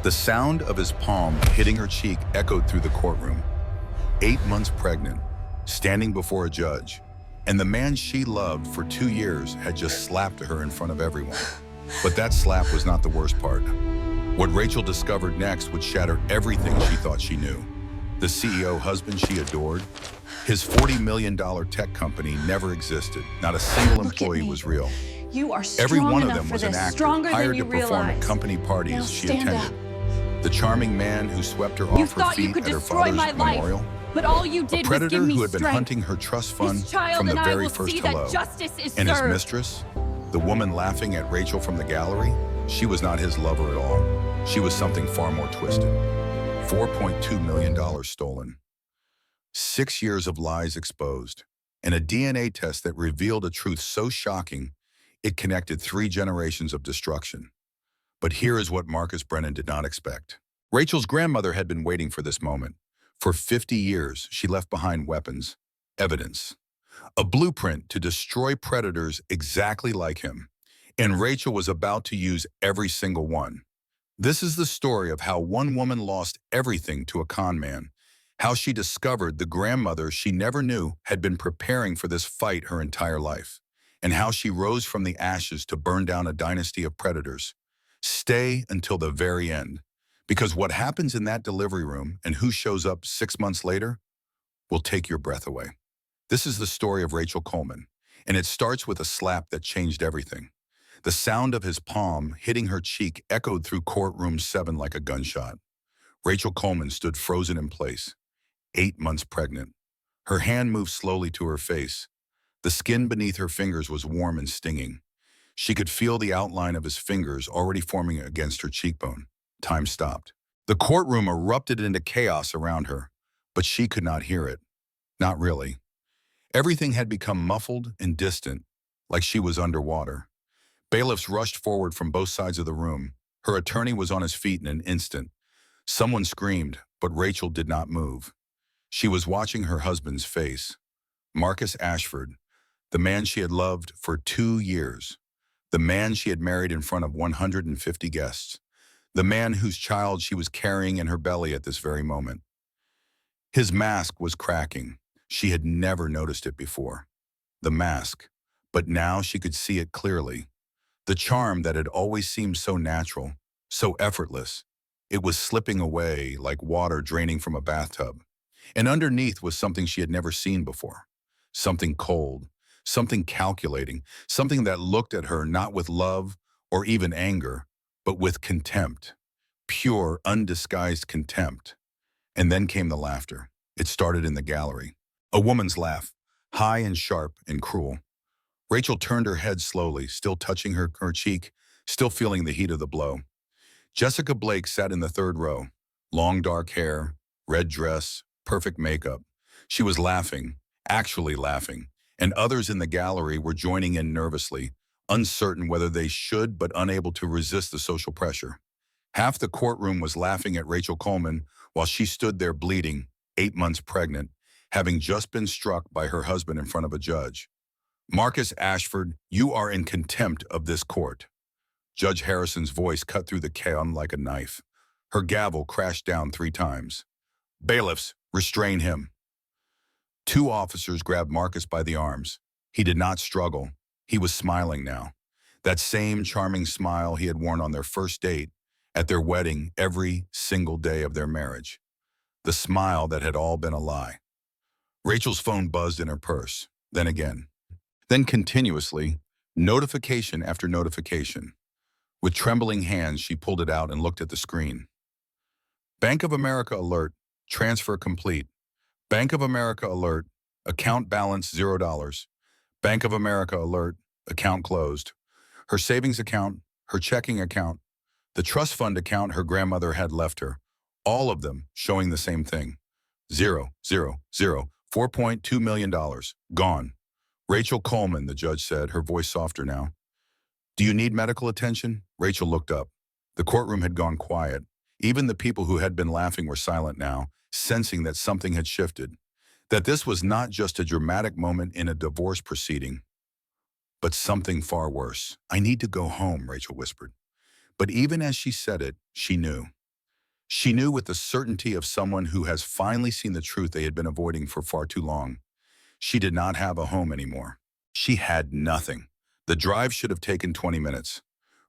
The sound of his palm hitting her cheek echoed through the courtroom. 8 months pregnant, standing before a judge, and the man she loved for 2 years had just slapped her in front of everyone. But that slap was not the worst part. What Rachel discovered next would shatter everything she thought she knew. The CEO husband she adored, his $40 million tech company never existed. Not a single employee was real. You are strong Every one of enough them for was an this, actor, stronger than hired you to perform at realize. company Now parties she stand attended. up. The charming man who swept her You off her thought you feet could at her destroy father's my life, memorial. but all you A did was predator give me who had been strength. hunting her trust fund This child from the and I very will first see hello. that justice is And his served. mistress, the woman laughing at Rachel from the gallery, she was not his lover at all. She was something far more twisted. $4.2 million stolen. 6 years of lies exposed. And a DNA test that revealed a truth so shocking, it connected 3 generations of destruction. But here is what Marcus Brennan did not expect. Rachel's grandmother had been waiting for this moment. For 50 years, she left behind weapons, evidence, a blueprint to destroy predators exactly like him. And Rachel was about to use every single one. This is the story of how one woman lost everything to a con man, how she discovered the grandmother she never knew had been preparing for this fight her entire life, and how she rose from the ashes to burn down a dynasty of predators. Stay until the very end, because what happens in that delivery room and who shows up 6 months later will take your breath away. This is the story of Rachel Coleman, and it starts with a slap that changed everything. The sound of his palm hitting her cheek echoed through courtroom 7 like a gunshot. Rachel Coleman stood frozen in place, 8 months pregnant. Her hand moved slowly to her face. The skin beneath her fingers was warm and stinging. She could feel the outline of his fingers already forming against her cheekbone. Time stopped. The courtroom erupted into chaos around her, but she could not hear it. Not really. Everything had become muffled and distant, like she was underwater. Bailiffs rushed forward from both sides of the room. Her attorney was on his feet in an instant. Someone screamed, but Rachel did not move. She was watching her husband's face. Marcus Ashford, the man she had loved for 2 years. The man she had married in front of 150 guests. The man whose child she was carrying in her belly at this very moment. His mask was cracking. She had never noticed it before. The mask, but now she could see it clearly. The charm that had always seemed so natural, so effortless, it was slipping away like water draining from a bathtub. And underneath was something she had never seen before. Something cold, something calculating, something that looked at her not with love or even anger, but with contempt. Pure, undisguised contempt. And then came the laughter. It started in the gallery. A woman's laugh, high and sharp and cruel. Rachel turned her head slowly, still touching her cheek, still feeling the heat of the blow. Jessica Blake sat in the 3rd row. Long dark hair, red dress, perfect makeup. She was laughing, actually laughing, and others in the gallery were joining in nervously, uncertain whether they should but unable to resist the social pressure. Half the courtroom was laughing at Rachel Coleman while she stood there bleeding, 8 months pregnant, having just been struck by her husband in front of a judge. Marcus Ashford, you are in contempt of this court. Judge Harrison's voice cut through the chaos like a knife. Her gavel crashed down 3 times. Bailiffs, restrain him. 2 officers grabbed Marcus by the arms. He did not struggle. He was smiling now. That same charming smile he had worn on their first date, at their wedding, every single day of their marriage. The smile that had all been a lie. Rachel's phone buzzed in her purse, then again. Then continuously, notification after notification. With trembling hands, she pulled it out and looked at the screen. Bank of America alert, transfer complete. Bank of America alert, account balance $0. Bank of America alert, account closed. Her savings account, her checking account, the trust fund account her grandmother had left her, all of them showing the same thing. 0, 0, 0, $4.2 million, gone. Rachel Coleman, the judge said, her voice softer now. Do you need medical attention? Rachel looked up. The courtroom had gone quiet. Even the people who had been laughing were silent now, sensing that something had shifted. That this was not just a dramatic moment in a divorce proceeding, but something far worse. I need to go home, Rachel whispered. But even as she said it, she knew. She knew with the certainty of someone who has finally seen the truth they had been avoiding for far too long. She did not have a home anymore. She had nothing. The drive should have taken 20 minutes.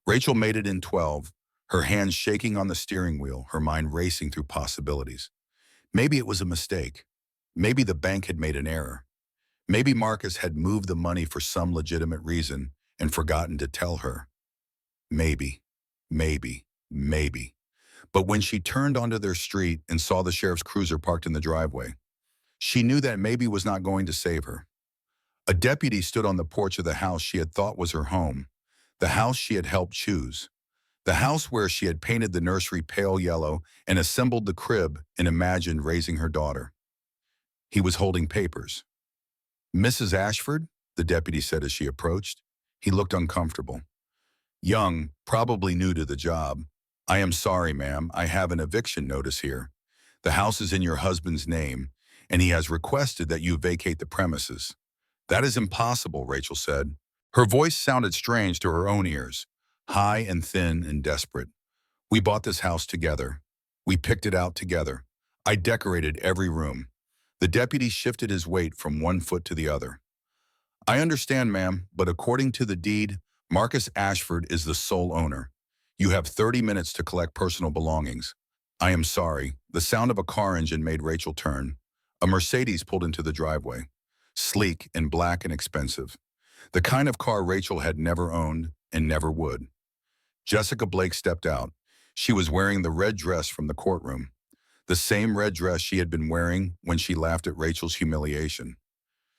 Rachel made it in 12, her hands shaking on the steering wheel, her mind racing through possibilities. Maybe it was a mistake. Maybe the bank had made an error. Maybe Marcus had moved the money for some legitimate reason and forgotten to tell her. Maybe, maybe. But when she turned onto their street and saw the sheriff's cruiser parked in the driveway, she knew that maybe was not going to save her. A deputy stood on the porch of the house she had thought was her home, the house she had helped choose, the house where she had painted the nursery pale yellow and assembled the crib and imagined raising her daughter. He was holding papers. "Mrs. Ashford?" the deputy said as she approached. He looked uncomfortable. Young, probably new to the job. "I am sorry, ma'am. I have an eviction notice here. The house is in your husband's name, and he has requested that you vacate the premises." "That is impossible," Rachel said. Her voice sounded strange to her own ears, high and thin and desperate. "We bought this house together. We picked it out together. I decorated every room." The deputy shifted his weight from one foot to the other. "I understand, ma'am, but according to the deed, Marcus Ashford is the sole owner. You have 30 minutes to collect personal belongings." "I am sorry." The sound of a car engine made Rachel turn. A Mercedes pulled into the driveway, sleek and black and expensive. The kind of car Rachel had never owned and never would. Jessica Blake stepped out. She was wearing the red dress from the courtroom, the same red dress she had been wearing when she laughed at Rachel's humiliation.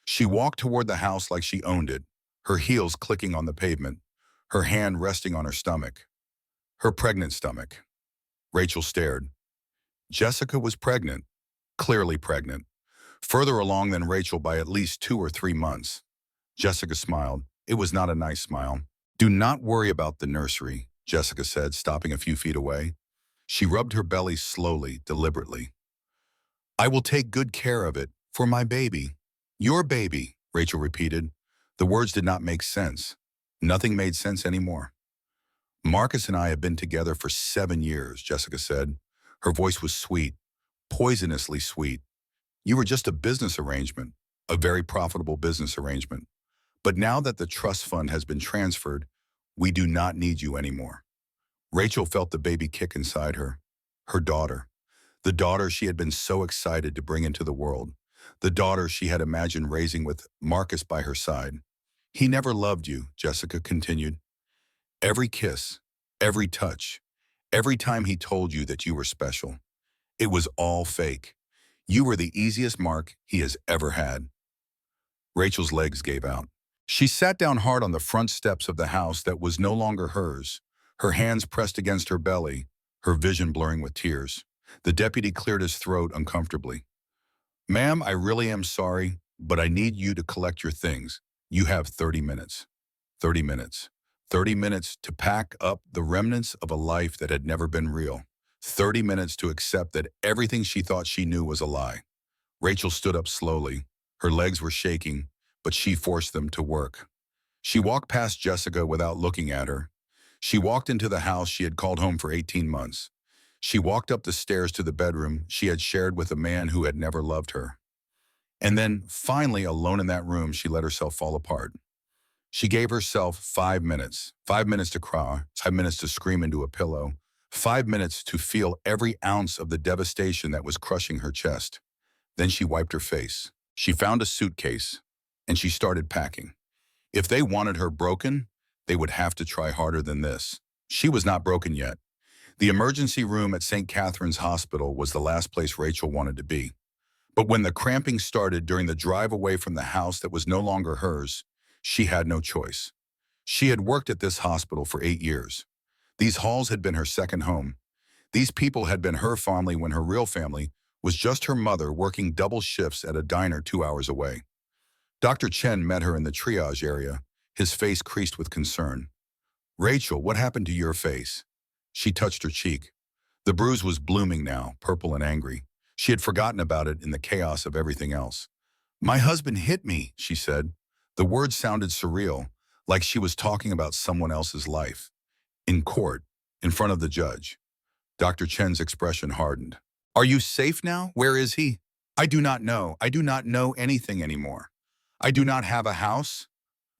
She walked toward the house like she owned it, her heels clicking on the pavement, her hand resting on her stomach. Her pregnant stomach. Rachel stared. Jessica was pregnant, clearly pregnant, further along than Rachel by at least 2 or 3 months. Jessica smiled. It was not a nice smile. "Do not worry about the nursery," Jessica said, stopping a few feet away. She rubbed her belly slowly, deliberately. "I will take good care of it, for my baby." "Your baby," Rachel repeated. The words did not make sense. Nothing made sense anymore. "Marcus and I have been together for 7 years," Jessica said. Her voice was sweet, poisonously sweet. "You were just a business arrangement, a very profitable business arrangement. But now that the trust fund has been transferred, we do not need you anymore." Rachel felt the baby kick inside her. Her daughter. The daughter she had been so excited to bring into the world. The daughter she had imagined raising with Marcus by her side. "He never loved you," Jessica continued. "Every kiss, every touch, every time he told you that you were special. It was all fake. You were the easiest mark he has ever had." Rachel's legs gave out. She sat down hard on the front steps of the house that was no longer hers, her hands pressed against her belly, her vision blurring with tears. The deputy cleared his throat uncomfortably. "Ma'am, I really am sorry, but I need you to collect your things. You have 30 minutes. 30 minutes. 30 minutes to pack up the remnants of a life that had never been real. 30 minutes to accept that everything she thought she knew was a lie." Rachel stood up slowly. Her legs were shaking, but she forced them to work. She walked past Jessica without looking at her. She walked into the house she had called home for 18 months. She walked up the stairs to the bedroom she had shared with a man who had never loved her. And then, finally, alone in that room, she let herself fall apart. She gave herself 5 minutes. 5 minutes to cry, 5 minutes to scream into a pillow, 5 minutes to feel every ounce of the devastation that was crushing her chest. Then she wiped her face. She found a suitcase, and she started packing. If they wanted her broken, they would have to try harder than this. She was not broken yet. The emergency room at St. Catherine's Hospital was the last place Rachel wanted to be. But when the cramping started during the drive away from the house that was no longer hers, she had no choice. She had worked at this hospital for 8 years. These halls had been her second home. These people had been her family when her real family was just her mother working double shifts at a diner 2 hours away. Dr. Chen met her in the triage area, his face creased with concern. "Rachel, what happened to your face?" She touched her cheek. The bruise was blooming now, purple and angry. She had forgotten about it in the chaos of everything else. "My husband hit me," she said. The words sounded surreal, like she was talking about someone else's life. In court, in front of the judge. Dr. Chen's expression hardened. Are you safe now? Where is he? I do not know. I do not know anything anymore. I do not have a house.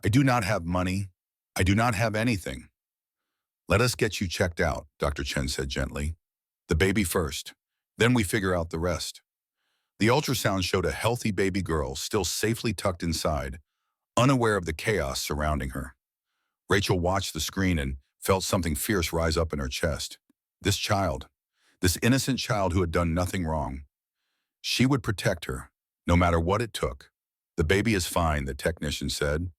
I do not have money. I do not have anything. Let us get you checked out, Dr. Chen said gently. The baby first. Then we figure out the rest. The ultrasound showed a healthy baby girl still safely tucked inside, unaware of the chaos surrounding her. Rachel watched the screen and felt something fierce rise up in her chest. This child, this innocent child who had done nothing wrong. She would protect her, no matter what it took. The baby is fine, the technician said.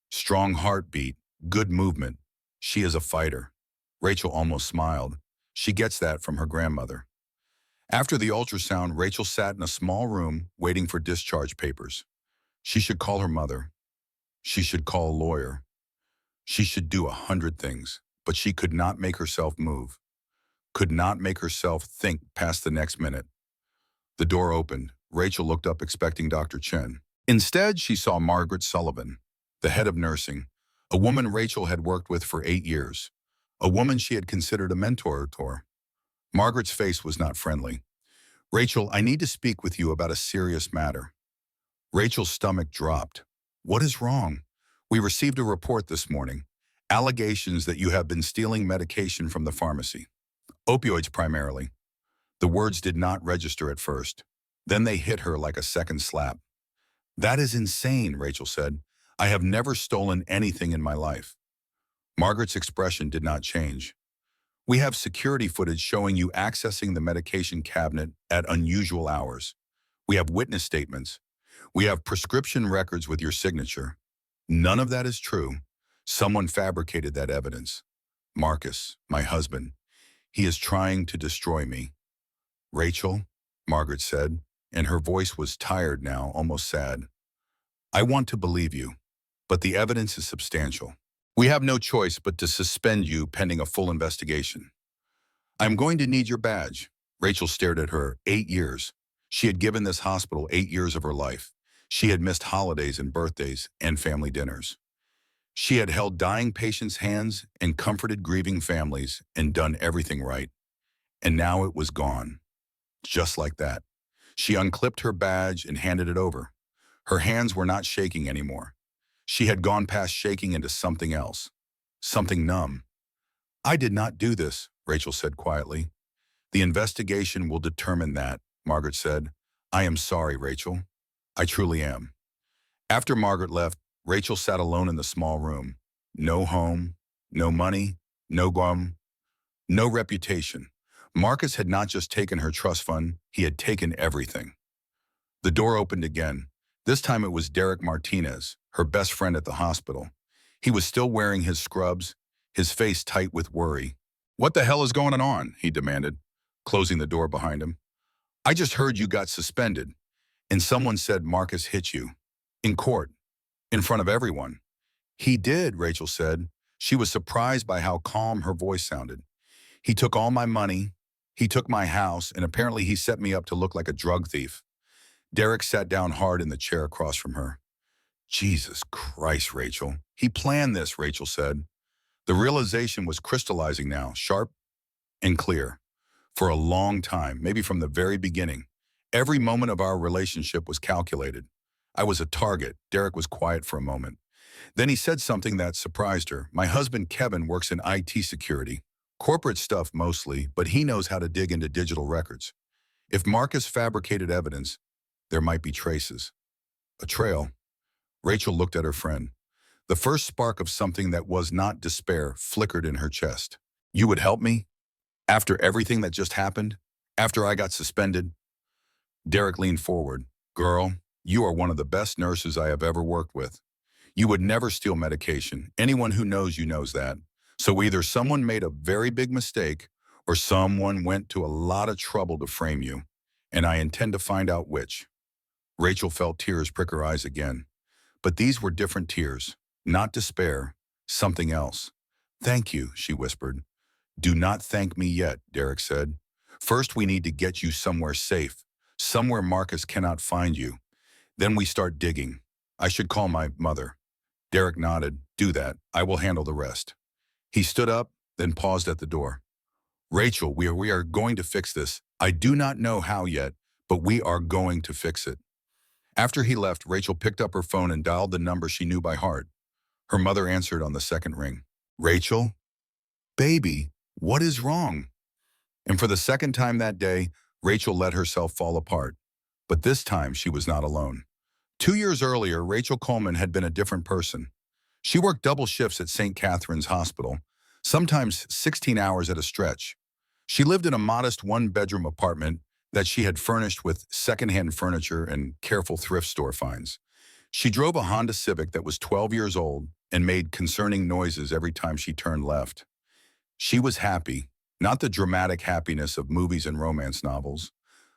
Strong heartbeat, good movement. She is a fighter. Rachel almost smiled. She gets that from her grandmother. After the ultrasound, Rachel sat in a small room waiting for discharge papers. She should call her mother. She should call a lawyer. She should do 100 things, but she could not make herself move, could not make herself think past the next minute. The door opened. Rachel looked up expecting Dr. Chen. Instead, she saw Margaret Sullivan, the head of nursing, a woman Rachel had worked with for 8 years, a woman she had considered a mentor to her. Margaret's face was not friendly. Rachel, I need to speak with you about a serious matter. Rachel's stomach dropped. What is wrong? We received a report this morning. Allegations that you have been stealing medication from the pharmacy. Opioids primarily. The words did not register at first. Then they hit her like a second slap. That is insane, Rachel said. I have never stolen anything in my life. Margaret's expression did not change. We have security footage showing you accessing the medication cabinet at unusual hours. We have witness statements. We have prescription records with your signature. None of that is true. Someone fabricated that evidence. Marcus, my husband, he is trying to destroy me. Rachel, Margaret said, and her voice was tired now, almost sad. I want to believe you, but the evidence is substantial. We have no choice but to suspend you pending a full investigation. I'm going to need your badge. Rachel stared at her. 8 years. She had given this hospital 8 years of her life. She had missed holidays and birthdays and family dinners. She had held dying patients' hands and comforted grieving families and done everything right. And now it was gone. Just like that. She unclipped her badge and handed it over. Her hands were not shaking anymore. She had gone past shaking into something else. Something numb. I did not do this, Rachel said quietly. The investigation will determine that, Margaret said. I am sorry, Rachel. I truly am. After Margaret left, Rachel sat alone in the small room. No home, no money, no gum, no reputation. Marcus had not just taken her trust fund, he had taken everything. The door opened again. This time it was Derek Martinez, her best friend at the hospital. He was still wearing his scrubs, his face tight with worry. What the hell is going on? He demanded, closing the door behind him. I just heard you got suspended, and someone said Marcus hit you. In court. In front of everyone. He did, Rachel said. She was surprised by how calm her voice sounded. He took all my money, he took my house, and apparently he set me up to look like a drug thief. Derek sat down hard in the chair across from her. Jesus Christ, Rachel. He planned this, Rachel said. The realization was crystallizing now, sharp and clear. For a long time, maybe from the very beginning, every moment of our relationship was calculated. I was a target. Derek was quiet for a moment. Then he said something that surprised her. My husband, Kevin, works in IT security. Corporate stuff mostly, but he knows how to dig into digital records. If Marcus fabricated evidence, there might be traces. A trail. Rachel looked at her friend. The first spark of something that was not despair flickered in her chest. You would help me? After everything that just happened? After I got suspended? Derek leaned forward. Girl, you are one of the best nurses I have ever worked with. You would never steal medication. Anyone who knows you knows that. So either someone made a very big mistake or someone went to a lot of trouble to frame you. And I intend to find out which. Rachel felt tears prick her eyes again. But these were different tears. Not despair. Something else. Thank you, she whispered. Do not thank me yet, Derek said. First, we need to get you somewhere safe. Somewhere Marcus cannot find you. Then we start digging. I should call my mother. Derek nodded. Do that. I will handle the rest. He stood up, then paused at the door. Rachel, we are going to fix this. I do not know how yet, but we are going to fix it. After he left, Rachel picked up her phone and dialed the number she knew by heart. Her mother answered on the second ring. Rachel? Baby, what is wrong? And for the second time that day, Rachel let herself fall apart. But this time, she was not alone. 2 years earlier, Rachel Coleman had been a different person. She worked double shifts at St. Catherine's Hospital, sometimes 16 hours at a stretch. She lived in a modest one-bedroom apartment that she had furnished with secondhand furniture and careful thrift store finds. She drove a Honda Civic that was 12 years old and made concerning noises every time she turned left. She was happy, not the dramatic happiness of movies and romance novels,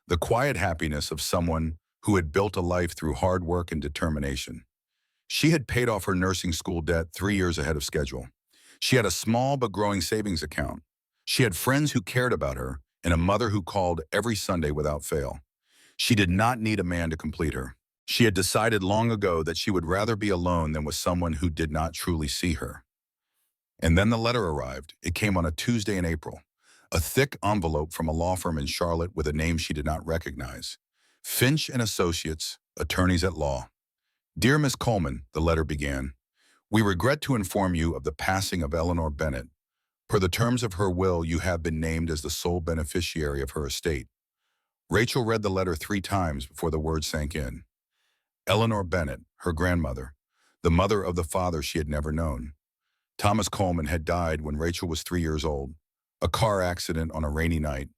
the quiet happiness of someone who had built a life through hard work and determination. She had paid off her nursing school debt 3 years ahead of schedule. She had a small but growing savings account. She had friends who cared about her and a mother who called every Sunday without fail. She did not need a man to complete her. She had decided long ago that she would rather be alone than with someone who did not truly see her. And then the letter arrived. It came on a Tuesday in April. A thick envelope from a law firm in Charlotte with a name she did not recognize. Finch and Associates, attorneys at law. Dear Miss Coleman, the letter began, we regret to inform you of the passing of Eleanor Bennett. Per the terms of her will, you have been named as the sole beneficiary of her estate. Rachel read the letter 3 times before the words sank in. Eleanor Bennett, her grandmother, the mother of the father she had never known. Thomas Coleman had died when Rachel was 3 years old. A car accident on a rainy night.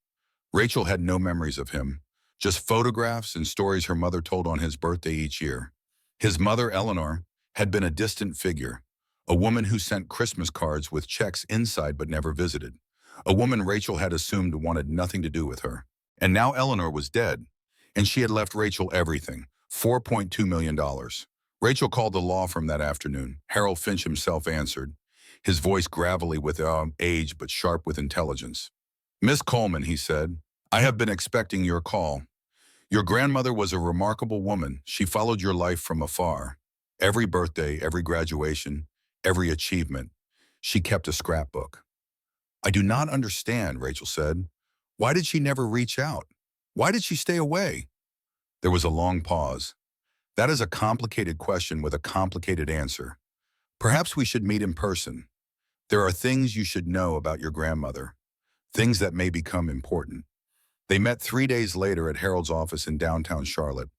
Rachel had no memories of him, just photographs and stories her mother told on his birthday each year. His mother, Eleanor, had been a distant figure, a woman who sent Christmas cards with checks inside but never visited, a woman Rachel had assumed wanted nothing to do with her. And now Eleanor was dead, and she had left Rachel everything, $4.2 million. Rachel called the law firm that afternoon. Harold Finch himself answered, his voice gravelly with age but sharp with intelligence. Miss Coleman, he said, I have been expecting your call. Your grandmother was a remarkable woman. She followed your life from afar. Every birthday, every graduation, every achievement. She kept a scrapbook. I do not understand, Rachel said. Why did she never reach out? Why did she stay away? There was a long pause. That is a complicated question with a complicated answer. Perhaps we should meet in person. There are things you should know about your grandmother, things that may become important. They met 3 days later at Harold's office in downtown Charlotte.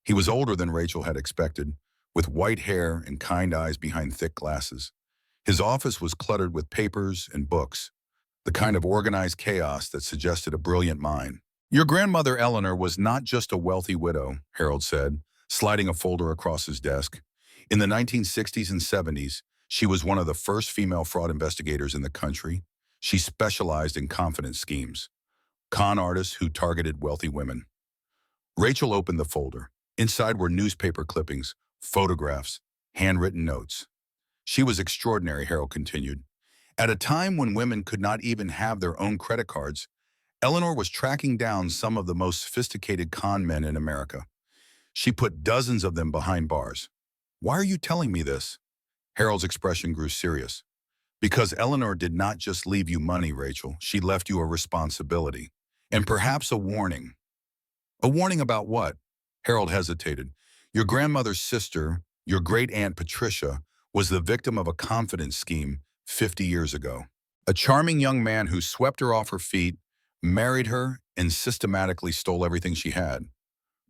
He was older than Rachel had expected, with white hair and kind eyes behind thick glasses. His office was cluttered with papers and books, the kind of organized chaos that suggested a brilliant mind. Your grandmother Eleanor was not just a wealthy widow, Harold said, sliding a folder across his desk. In the 1960s and 70s, she was one of the first female fraud investigators in the country. She specialized in confidence schemes, con artists who targeted wealthy women. Rachel opened the folder. Inside were newspaper clippings, photographs, handwritten notes. She was extraordinary, Harold continued. At a time when women could not even have their own credit cards, Eleanor was tracking down some of the most sophisticated con men in America. She put dozens of them behind bars. Why are you telling me this? Harold's expression grew serious. Because Eleanor did not just leave you money, Rachel. She left you a responsibility. And perhaps a warning. A warning about what? Harold hesitated. Your grandmother's sister, your great-aunt Patricia, was the victim of a confidence scheme 50 years ago. A charming young man who swept her off her feet, married her, and systematically stole everything she had.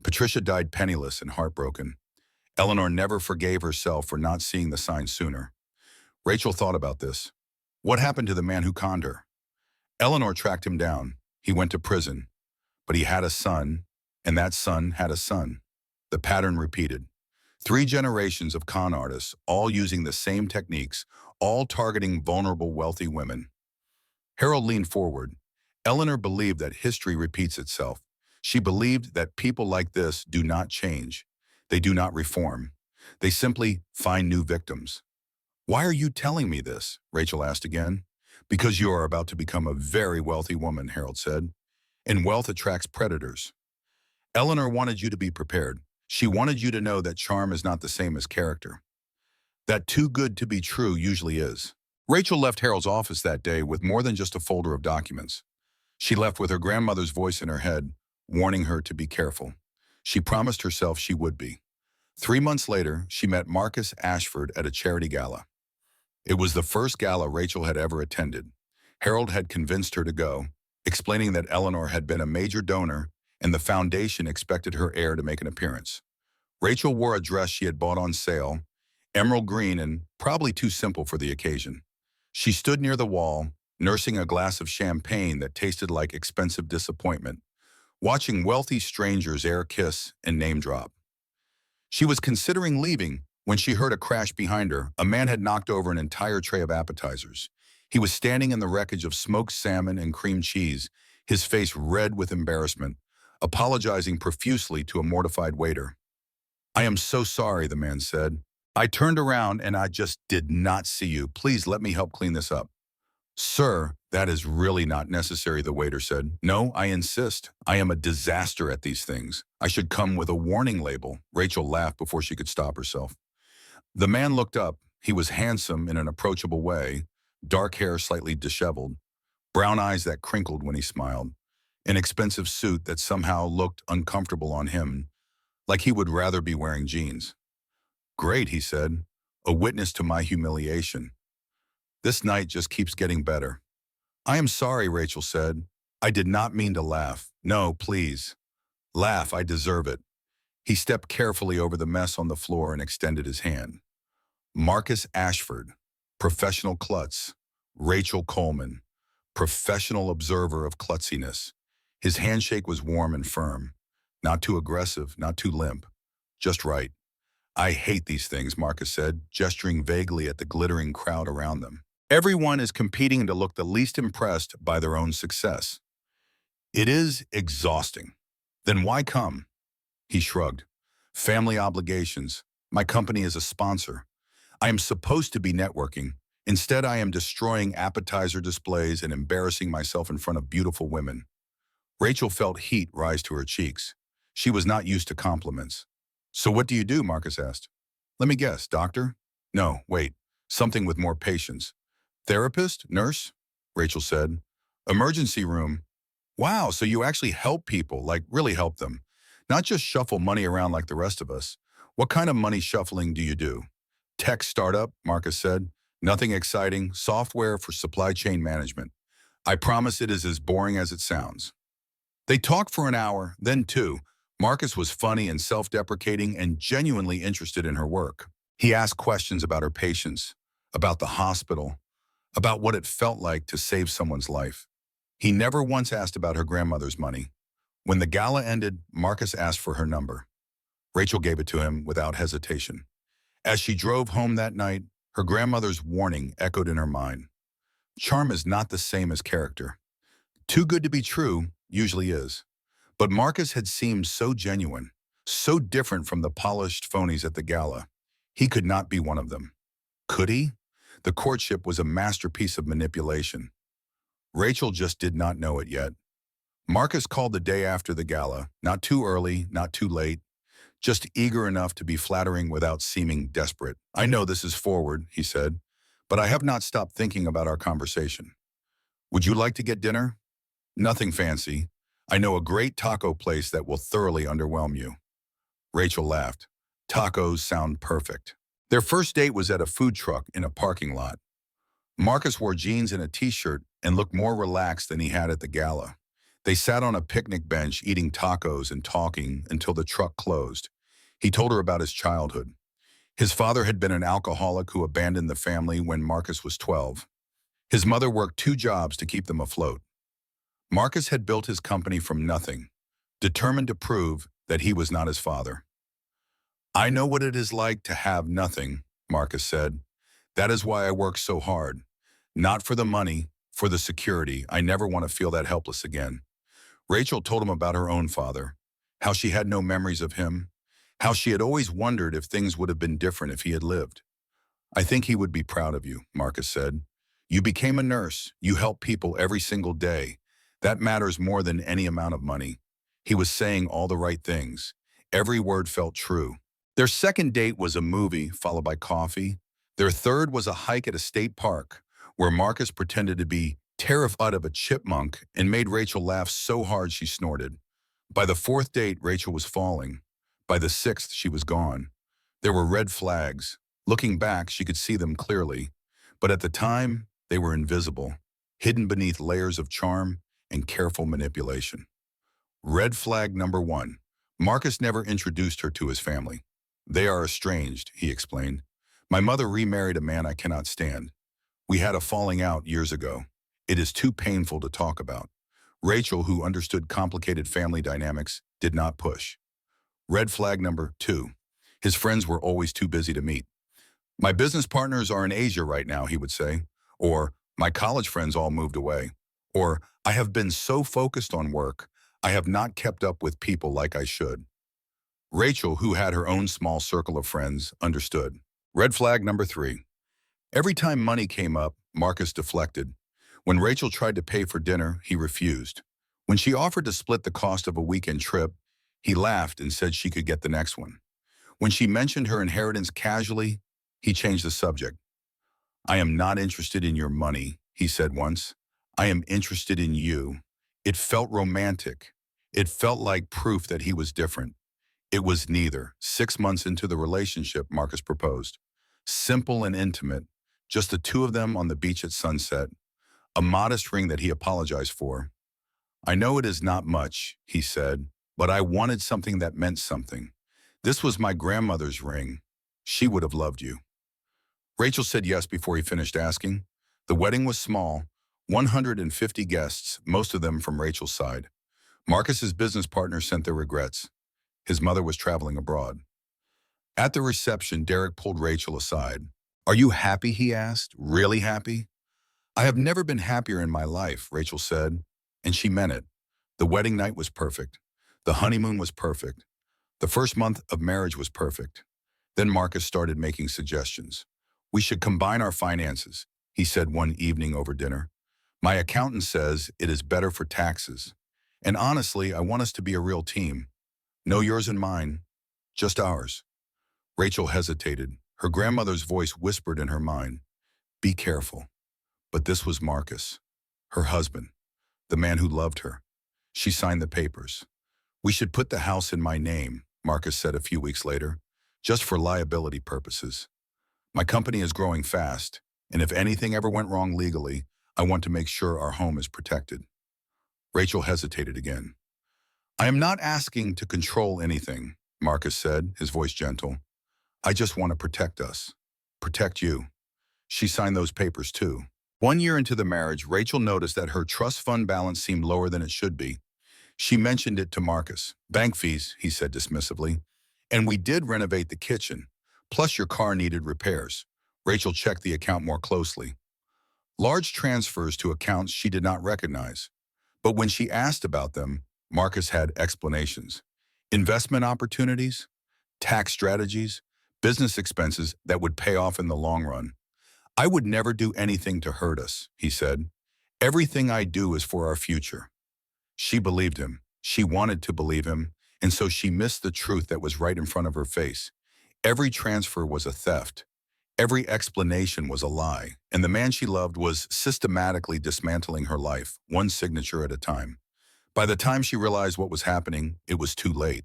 Patricia died penniless and heartbroken. Eleanor never forgave herself for not seeing the signs sooner. Rachel thought about this. What happened to the man who conned her? Eleanor tracked him down. He went to prison. But he had a son, and that son had a son. The pattern repeated. 3 generations of con artists, all using the same techniques, all targeting vulnerable, wealthy women. Harold leaned forward. Eleanor believed that history repeats itself. She believed that people like this do not change. They do not reform. They simply find new victims. Why are you telling me this? Rachel asked again. Because you are about to become a very wealthy woman, Harold said. And wealth attracts predators. Eleanor wanted you to be prepared. She wanted you to know that charm is not the same as character. That too good to be true usually is. Rachel left Harold's office that day with more than just a folder of documents. She left with her grandmother's voice in her head, warning her to be careful. She promised herself she would be. 3 months later, she met Marcus Ashford at a charity gala. It was the first gala Rachel had ever attended. Harold had convinced her to go, explaining that Eleanor had been a major donor and the foundation expected her heir to make an appearance. Rachel wore a dress she had bought on sale, emerald green and probably too simple for the occasion. She stood near the wall, nursing a glass of champagne that tasted like expensive disappointment, watching wealthy strangers air kiss and name drop. She was considering leaving when she heard a crash behind her. A man had knocked over an entire tray of appetizers. He was standing in the wreckage of smoked salmon and cream cheese, his face red with embarrassment, apologizing profusely to a mortified waiter. "I am so sorry," the man said. "I turned around and I just did not see you. Please let me help clean this up." "Sir, that is really not necessary," the waiter said. "No, I insist. I am a disaster at these things. I should come with a warning label." Rachel laughed before she could stop herself. The man looked up. He was handsome in an approachable way, dark hair slightly disheveled, brown eyes that crinkled when he smiled, an expensive suit that somehow looked uncomfortable on him, like he would rather be wearing jeans. "Great," he said, "a witness to my humiliation. This night just keeps getting better." "I am sorry," Rachel said. "I did not mean to laugh." "No, please. Laugh, I deserve it." He stepped carefully over the mess on the floor and extended his hand. Marcus Ashford, professional klutz. Rachel Coleman, professional observer of klutziness. His handshake was warm and firm. Not too aggressive, not too limp. Just right. "I hate these things," Marcus said, gesturing vaguely at the glittering crowd around them. "Everyone is competing to look the least impressed by their own success. It is exhausting." "Then why come?" He shrugged. "Family obligations. My company is a sponsor. I am supposed to be networking. Instead, I am destroying appetizer displays and embarrassing myself in front of beautiful women." Rachel felt heat rise to her cheeks. She was not used to compliments. "So what do you do?" Marcus asked. "Let me guess, doctor?" "No, wait, something with more patience." "Therapist? Nurse?" Rachel said. "Emergency room." "Wow, so you actually help people, like really help them. Not just shuffle money around like the rest of us. What kind of money shuffling do you do?" "Tech startup," Marcus said. "Nothing exciting, software for supply chain management. I promise it is as boring as it sounds." They talked for an hour, then two. Marcus was funny and self-deprecating and genuinely interested in her work. He asked questions about her patients, about the hospital, about what it felt like to save someone's life. He never once asked about her grandmother's money. When the gala ended, Marcus asked for her number. Rachel gave it to him without hesitation. As she drove home that night, her grandmother's warning echoed in her mind. Charm is not the same as character. Too good to be true usually is. But Marcus had seemed so genuine, so different from the polished phonies at the gala. He could not be one of them. Could he? The courtship was a masterpiece of manipulation. Rachel just did not know it yet. Marcus called the day after the gala, not too early, not too late, just eager enough to be flattering without seeming desperate. "I know this is forward," he said, "but I have not stopped thinking about our conversation. Would you like to get dinner?" "Nothing fancy. I know a great taco place that will thoroughly underwhelm you." Rachel laughed. Tacos sound perfect. Their first date was at a food truck in a parking lot. Marcus wore jeans and a t-shirt and looked more relaxed than he had at the gala. They sat on a picnic bench eating tacos and talking until the truck closed. He told her about his childhood. His father had been an alcoholic who abandoned the family when Marcus was 12. His mother worked 2 jobs to keep them afloat. Marcus had built his company from nothing, determined to prove that he was not his father. "I know what it is like to have nothing," Marcus said. "That is why I work so hard. Not for the money, for the security. I never want to feel that helpless again." Rachel told him about her own father, how she had no memories of him, how she had always wondered if things would have been different if he had lived. "I think he would be proud of you," Marcus said. "You became a nurse. You help people every single day. That matters more than any amount of money." He was saying all the right things. Every word felt true. Their second date was a movie, followed by coffee. Their third was a hike at a state park, where Marcus pretended to be terrified of a chipmunk, and made Rachel laugh so hard she snorted. By the fourth date, Rachel was falling. By the sixth, she was gone. There were red flags. Looking back, she could see them clearly. But at the time, they were invisible, hidden beneath layers of charm and careful manipulation. Red flag number one. Marcus never introduced her to his family. They are estranged, he explained. My mother remarried a man I cannot stand. We had a falling out years ago. It is too painful to talk about. Rachel, who understood complicated family dynamics, did not push. Red flag number two. His friends were always too busy to meet. My business partners are in Asia right now, he would say. Or, my college friends all moved away. Or, I have been so focused on work, I have not kept up with people like I should. Rachel, who had her own small circle of friends, understood. Red flag number three. Every time money came up, Marcus deflected. When Rachel tried to pay for dinner, he refused. When she offered to split the cost of a weekend trip, he laughed and said she could get the next one. When she mentioned her inheritance casually, he changed the subject. I am not interested in your money, he said once. I am interested in you. It felt romantic. It felt like proof that he was different. It was neither. 6 months into the relationship, Marcus proposed. Simple and intimate, just the two of them on the beach at sunset, a modest ring that he apologized for. I know it is not much, he said, but I wanted something that meant something. This was my grandmother's ring. She would have loved you. Rachel said yes before he finished asking. The wedding was small, 150 guests, most of them from Rachel's side. Marcus's business partners sent their regrets. His mother was traveling abroad. At the reception, Derek pulled Rachel aside. Are you happy, he asked. Really happy? I have never been happier in my life, Rachel said, and she meant it. The wedding night was perfect. The honeymoon was perfect. The first month of marriage was perfect. Then Marcus started making suggestions. We should combine our finances, he said one evening over dinner. My accountant says it is better for taxes. And honestly, I want us to be a real team. No yours and mine, just ours. Rachel hesitated. Her grandmother's voice whispered in her mind, be careful. But this was Marcus, her husband, the man who loved her. She signed the papers. We should put the house in my name, Marcus said a few weeks later, just for liability purposes. My company is growing fast, and if anything ever went wrong legally, I want to make sure our home is protected. Rachel hesitated again. I am not asking to control anything, Marcus said, his voice gentle. I just want to protect us. Protect you. She signed those papers too. 1 year into the marriage, Rachel noticed that her trust fund balance seemed lower than it should be. She mentioned it to Marcus. Bank fees, he said dismissively. And we did renovate the kitchen. Plus your car needed repairs. Rachel checked the account more closely. Large transfers to accounts she did not recognize. But when she asked about them, Marcus had explanations. Investment opportunities, tax strategies, business expenses that would pay off in the long run. I would never do anything to hurt us, he said. Everything I do is for our future. She believed him. She wanted to believe him, and so she missed the truth that was right in front of her face. Every transfer was a theft. Every explanation was a lie, and the man she loved was systematically dismantling her life, one signature at a time. By the time she realized what was happening, it was too late.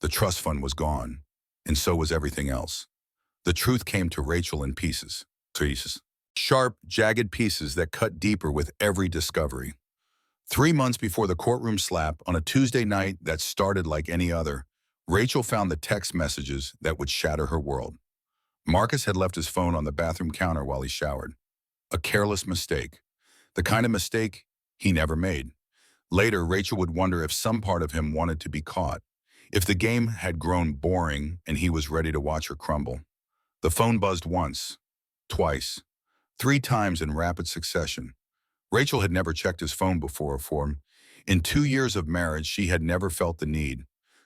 The trust fund was gone, and so was everything else. The truth came to Rachel in pieces. Sharp, jagged pieces that cut deeper with every discovery. 3 months before the courtroom slap, on a Tuesday night that started like any other, Rachel found the text messages that would shatter her world. Marcus had left his phone on the bathroom counter while he showered. A careless mistake. The kind of mistake he never made. Later, Rachel would wonder if some part of him wanted to be caught, if the game had grown boring and he was ready to watch her crumble. The phone buzzed once, twice, 3 times in rapid succession. Rachel had never checked his phone before. In 2 years of marriage, she had never felt the need.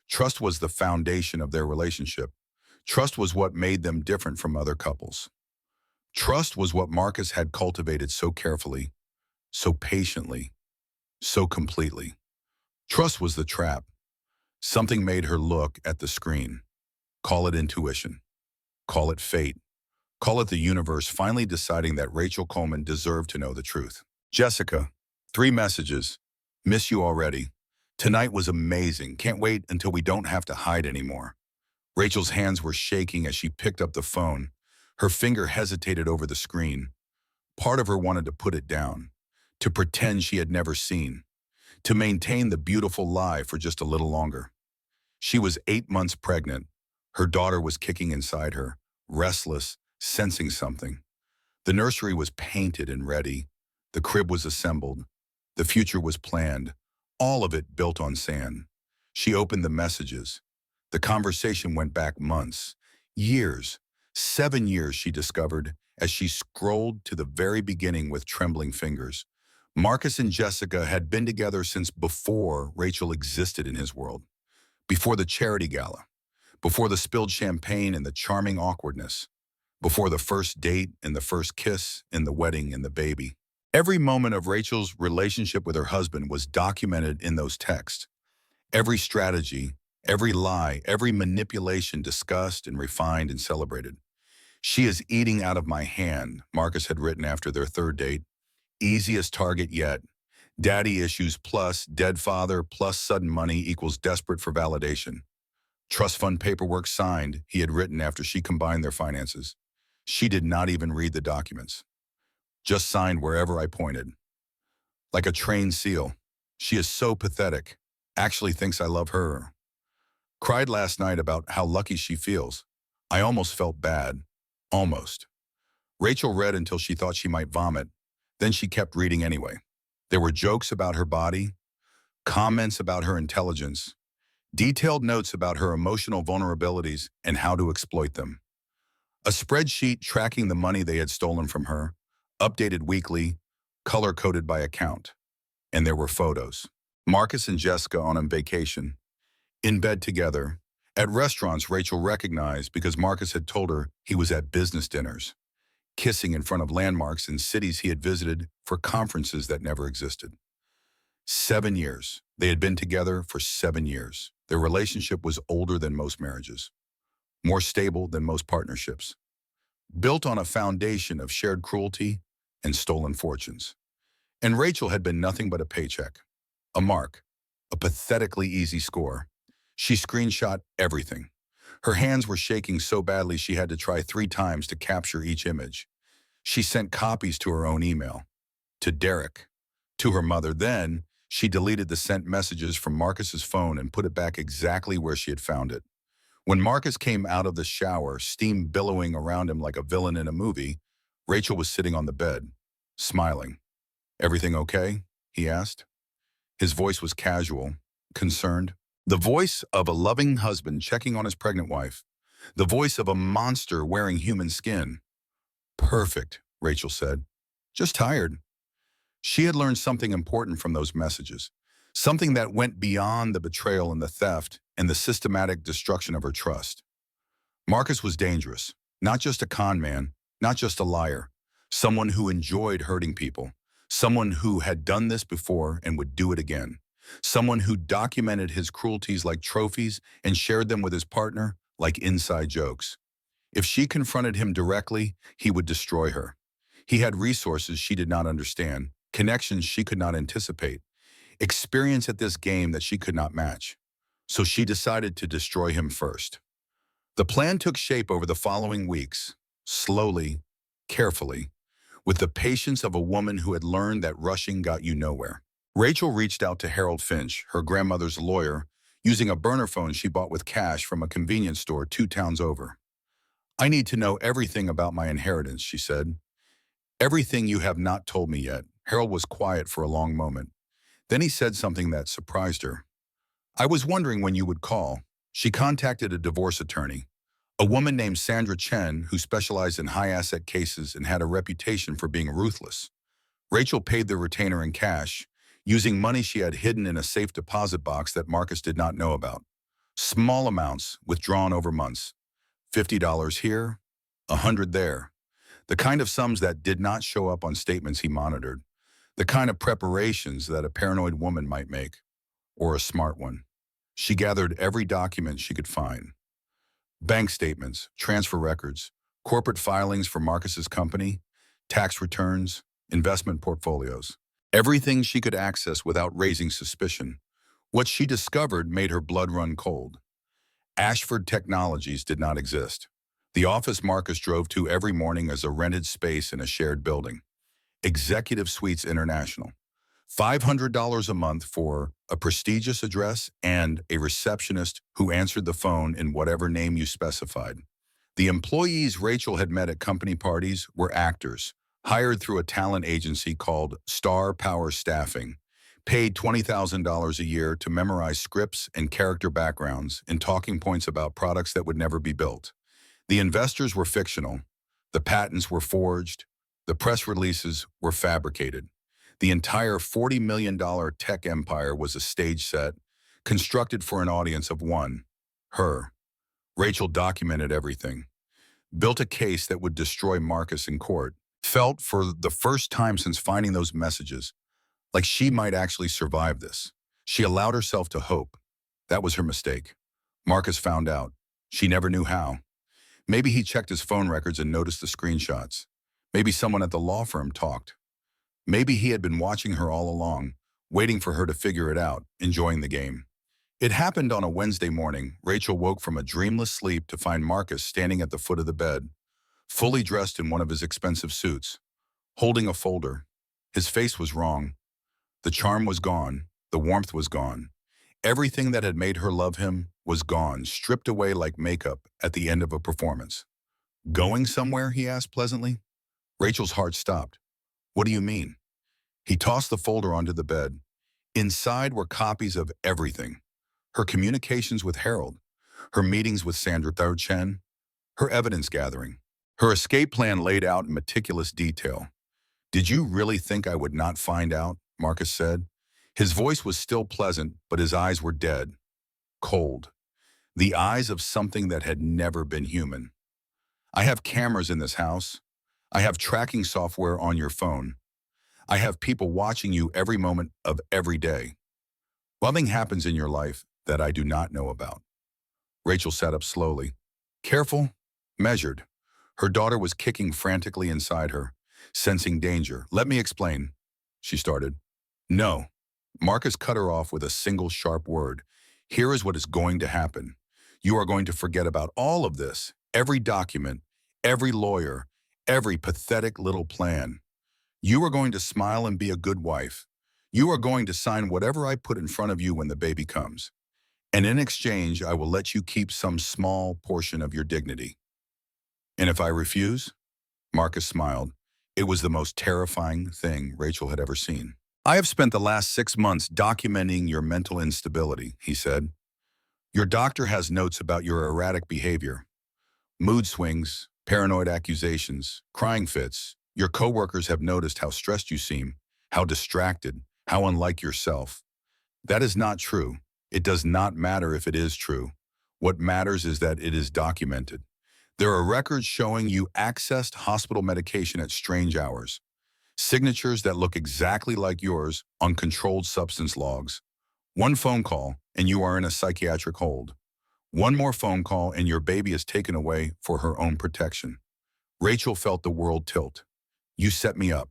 Trust was the foundation of their relationship. Trust was what made them different from other couples. Trust was what Marcus had cultivated so carefully, so patiently, so completely. Trust was the trap. Something made her look at the screen. Call it intuition. Call it fate. Call it the universe finally deciding that Rachel Coleman deserved to know the truth. Jessica, 3 messages. Miss you already. Tonight was amazing. Can't wait until we don't have to hide anymore. Rachel's hands were shaking as she picked up the phone. Her finger hesitated over the screen. Part of her wanted to put it down, to pretend she had never seen, to maintain the beautiful lie for just a little longer. She was 8 months pregnant. Her daughter was kicking inside her, restless, sensing something. The nursery was painted and ready. The crib was assembled. The future was planned, all of it built on sand. She opened the messages. The conversation went back months, years, 7 years, she discovered, as she scrolled to the very beginning with trembling fingers. Marcus and Jessica had been together since before Rachel existed in his world, before the charity gala, before the spilled champagne and the charming awkwardness, before the first date and the first kiss and the wedding and the baby. Every moment of Rachel's relationship with her husband was documented in those texts. Every strategy, every lie, every manipulation discussed and refined and celebrated. She is eating out of my hand, Marcus had written after their third date. Easiest target yet. Daddy issues plus dead father plus sudden money equals desperate for validation. Trust fund paperwork signed, he had written after she combined their finances. She did not even read the documents. Just signed wherever I pointed. Like a trained seal. She is so pathetic. Actually thinks I love her. Cried last night about how lucky she feels. I almost felt bad. Almost. Rachel read until she thought she might vomit. Then she kept reading anyway. There were jokes about her body, comments about her intelligence, detailed notes about her emotional vulnerabilities and how to exploit them. A spreadsheet tracking the money they had stolen from her, updated weekly, color-coded by account. And there were photos. Marcus and Jessica on vacation, in bed together, at restaurants Rachel recognized because Marcus had told her he was at business dinners, kissing in front of landmarks in cities he had visited for conferences that never existed. 7 years. They had been together for 7 years. Their relationship was older than most marriages, more stable than most partnerships, built on a foundation of shared cruelty and stolen fortunes. And Rachel had been nothing but a paycheck, a mark, a pathetically easy score. She screenshot everything. Her hands were shaking so badly she had to try 3 times to capture each image. She sent copies to her own email, to Derek, to her mother. Then she deleted the sent messages from Marcus's phone and put it back exactly where she had found it. When Marcus came out of the shower, steam billowing around him like a villain in a movie, Rachel was sitting on the bed, smiling. "Everything okay?" he asked. His voice was casual, concerned. The voice of a loving husband checking on his pregnant wife. The voice of a monster wearing human skin. "Perfect," Rachel said. "Just tired." She had learned something important from those messages, something that went beyond the betrayal and the theft and the systematic destruction of her trust. Marcus was dangerous, not just a con man, not just a liar, someone who enjoyed hurting people, someone who had done this before and would do it again, someone who documented his cruelties like trophies and shared them with his partner like inside jokes. If she confronted him directly, he would destroy her. He had resources she did not understand, connections she could not anticipate, experience at this game that she could not match. So she decided to destroy him first. The plan took shape over the following weeks, slowly, carefully, with the patience of a woman who had learned that rushing got you nowhere. Rachel reached out to Harold Finch, her grandmother's lawyer, using a burner phone she bought with cash from a convenience store 2 towns over. "I need to know everything about my inheritance," she said. "Everything you have not told me yet." Harold was quiet for a long moment. Then he said something that surprised her. "I was wondering when you would call." She contacted a divorce attorney, a woman named Sandra Chen who specialized in high-asset cases and had a reputation for being ruthless. Rachel paid the retainer in cash, using money she had hidden in a safe deposit box that Marcus did not know about. Small amounts, withdrawn over months. $50 here, $100 there. The kind of sums that did not show up on statements he monitored. The kind of preparations that a paranoid woman might make, or a smart one. She gathered every document she could find. Bank statements, transfer records, corporate filings for Marcus's company, tax returns, investment portfolios, everything she could access without raising suspicion. What she discovered made her blood run cold. Ashford Technologies did not exist. The office Marcus drove to every morning as a rented space in a shared building. Executive Suites International. $500 a month for a prestigious address and a receptionist who answered the phone in whatever name you specified. The employees Rachel had met at company parties were actors, hired through a talent agency called Star Power Staffing, paid $20,000 a year to memorize scripts and character backgrounds and talking points about products that would never be built. The investors were fictional. The patents were forged. The press releases were fabricated. The entire $40 million tech empire was a stage set, constructed for an audience of one, her. Rachel documented everything, built a case that would destroy Marcus in court, felt for the first time since finding those messages like she might actually survive this. She allowed herself to hope. That was her mistake. Marcus found out. She never knew how. Maybe he checked his phone records and noticed the screenshots. Maybe someone at the law firm talked. Maybe he had been watching her all along, waiting for her to figure it out, enjoying the game. It happened on a Wednesday morning. Rachel woke from a dreamless sleep to find Marcus standing at the foot of the bed, fully dressed in one of his expensive suits, holding a folder. His face was wrong. The charm was gone. The warmth was gone. Everything that had made her love him was gone, stripped away like makeup at the end of a performance. "Going somewhere?" he asked pleasantly. Rachel's heart stopped. "What do you mean?" He tossed the folder onto the bed. Inside were copies of everything. Her communications with Harold, her meetings with Sandra Chen, her evidence gathering, her escape plan laid out in meticulous detail. "Did you really think I would not find out?" Marcus said. His voice was still pleasant, but his eyes were dead, cold. The eyes of something that had never been human. "I have cameras in this house. I have tracking software on your phone. I have people watching you every moment of every day. Something happens in your life that I do not know about." Rachel sat up slowly. Careful, measured. Her daughter was kicking frantically inside her, sensing danger. "Let me explain," she started. "No." Marcus cut her off with a single sharp word. "Here is what is going to happen. You are going to forget about all of this, every document, every lawyer, every pathetic little plan. You are going to smile and be a good wife. You are going to sign whatever I put in front of you when the baby comes. And in exchange, I will let you keep some small portion of your dignity." "And if I refuse?" Marcus smiled. It was the most terrifying thing Rachel had ever seen. "I have spent the last 6 months documenting your mental instability," he said. "Your doctor has notes about your erratic behavior, mood swings, paranoid accusations, crying fits. Your coworkers have noticed how stressed you seem, how distracted, how unlike yourself. That is not true. It does not matter if it is true. What matters is that it is documented. There are records showing you accessed hospital medication at strange hours, signatures that look exactly like yours on controlled substance logs. One phone call, and you are in a psychiatric hold. One more phone call, and your baby is taken away for her own protection." Rachel felt the world tilt. "You set me up.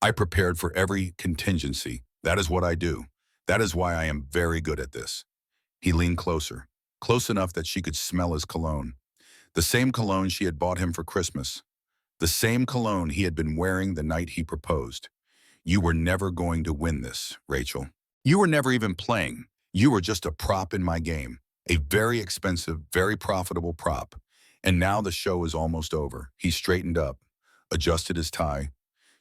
I prepared for every contingency. That is what I do. That is why I am very good at this." He leaned closer, close enough that she could smell his cologne. The same cologne she had bought him for Christmas. The same cologne he had been wearing the night he proposed. "You were never going to win this, Rachel. You were never even playing. You were just a prop in my game. A very expensive, very profitable prop. And now the show is almost over." He straightened up, adjusted his tie,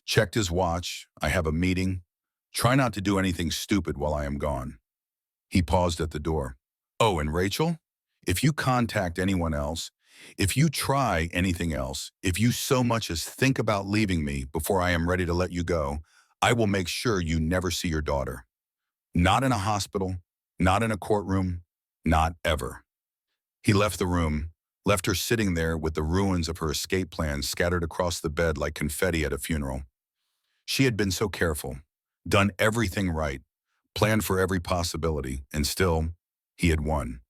checked his watch. "I have a meeting. Try not to do anything stupid while I am gone." He paused at the door. "Oh, and Rachel, if you contact anyone else, if you try anything else, if you so much as think about leaving me before I am ready to let you go, I will make sure you never see your daughter. Not in a hospital, not in a courtroom, not ever." He left the room, left her sitting there with the ruins of her escape plans scattered across the bed like confetti at a funeral. She had been so careful, done everything right, planned for every possibility, and still, he had won.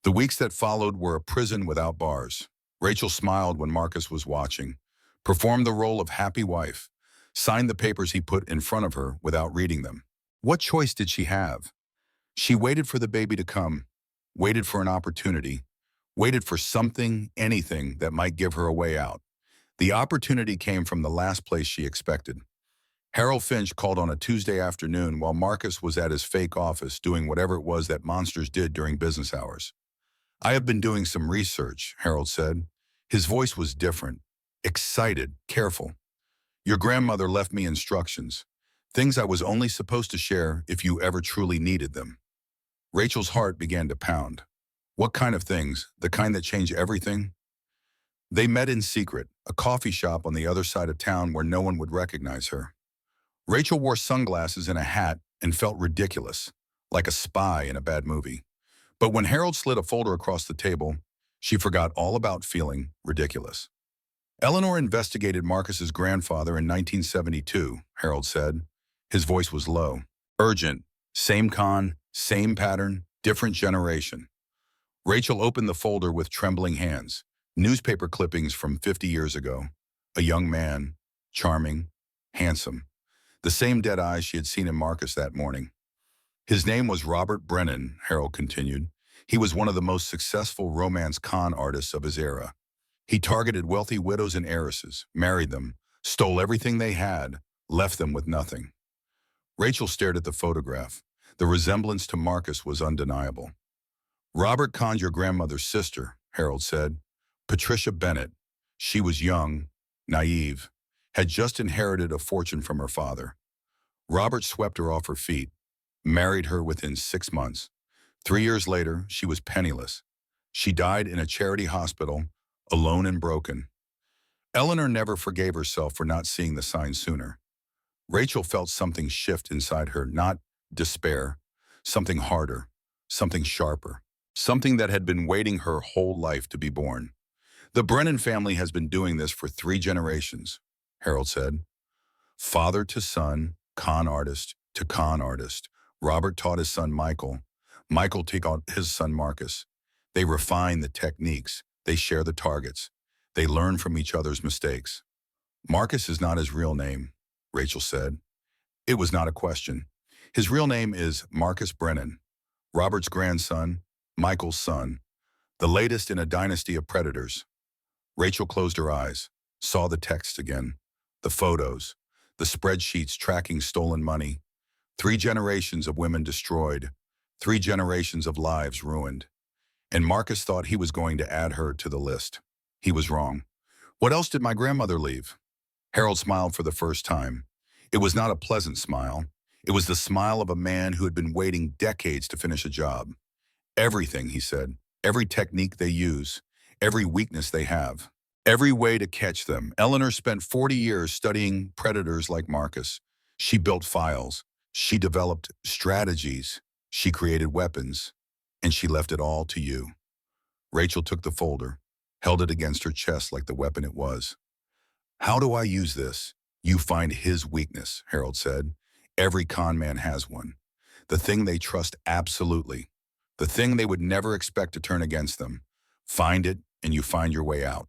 The weeks that followed were a prison without bars. Rachel smiled when Marcus was watching, performed the role of happy wife, signed the papers he put in front of her without reading them. What choice did she have? She waited for the baby to come, waited for an opportunity, waited for something, anything that might give her a way out. The opportunity came from the last place she expected. Harold Finch called on a Tuesday afternoon while Marcus was at his fake office doing whatever it was that monsters did during business hours. "I have been doing some research," Harold said. His voice was different, excited, careful. "Your grandmother left me instructions, things I was only supposed to share if you ever truly needed them." Rachel's heart began to pound. What kind of things? The kind that change everything? They met in secret, a coffee shop on the other side of town where no one would recognize her. Rachel wore sunglasses and a hat and felt ridiculous, like a spy in a bad movie. But when Harold slid a folder across the table, she forgot all about feeling ridiculous. "Eleanor investigated Marcus's grandfather in 1972, Harold said. His voice was low. "Urgent. Same con, same pattern, different generation." Rachel opened the folder with trembling hands. Newspaper clippings from 50 years ago. A young man, charming, handsome. The same dead eyes she had seen in Marcus that morning. "His name was Robert Brennan," Harold continued. "He was one of the most successful romance con artists of his era. He targeted wealthy widows and heiresses, married them, stole everything they had, left them with nothing." Rachel stared at the photograph. The resemblance to Marcus was undeniable. "Robert conned your grandmother's sister," Harold said. "Patricia Bennett. She was young, naive, had just inherited a fortune from her father. Robert swept her off her feet, married her within 6 months. 3 years later, she was penniless. She died in a charity hospital, alone and broken. Eleanor never forgave herself for not seeing the signs sooner." Rachel felt something shift inside her, not despair, something harder, something sharper, something that had been waiting her whole life to be born. "The Brennan family has been doing this for 3 generations, Harold said. "Father to son, con artist to con artist. Robert taught his son Michael. Michael taught his son Marcus. They refine the techniques. They share the targets. They learn from each other's mistakes." "Marcus is not his real name," Rachel said. It was not a question. "His real name is Marcus Brennan, Robert's grandson, Michael's son, the latest in a dynasty of predators." Rachel closed her eyes, saw the text again, the photos, the spreadsheets tracking stolen money. 3 generations of women destroyed, 3 generations of lives ruined. And Marcus thought he was going to add her to the list. He was wrong. "What else did my grandmother leave?" Harold smiled for the first time. It was not a pleasant smile. It was the smile of a man who had been waiting decades to finish a job. "Everything," he said. "Every technique they use. Every weakness they have. Every way to catch them." Eleanor spent 40 years studying predators like Marcus. She built files. She developed strategies. She created weapons. And she left it all to you. Rachel took the folder, held it against her chest like the weapon it was. "How do I use this?" "You find his weakness," Harold said. "Every con man has one. The thing they trust absolutely. The thing they would never expect to turn against them. Find it, and you find your way out."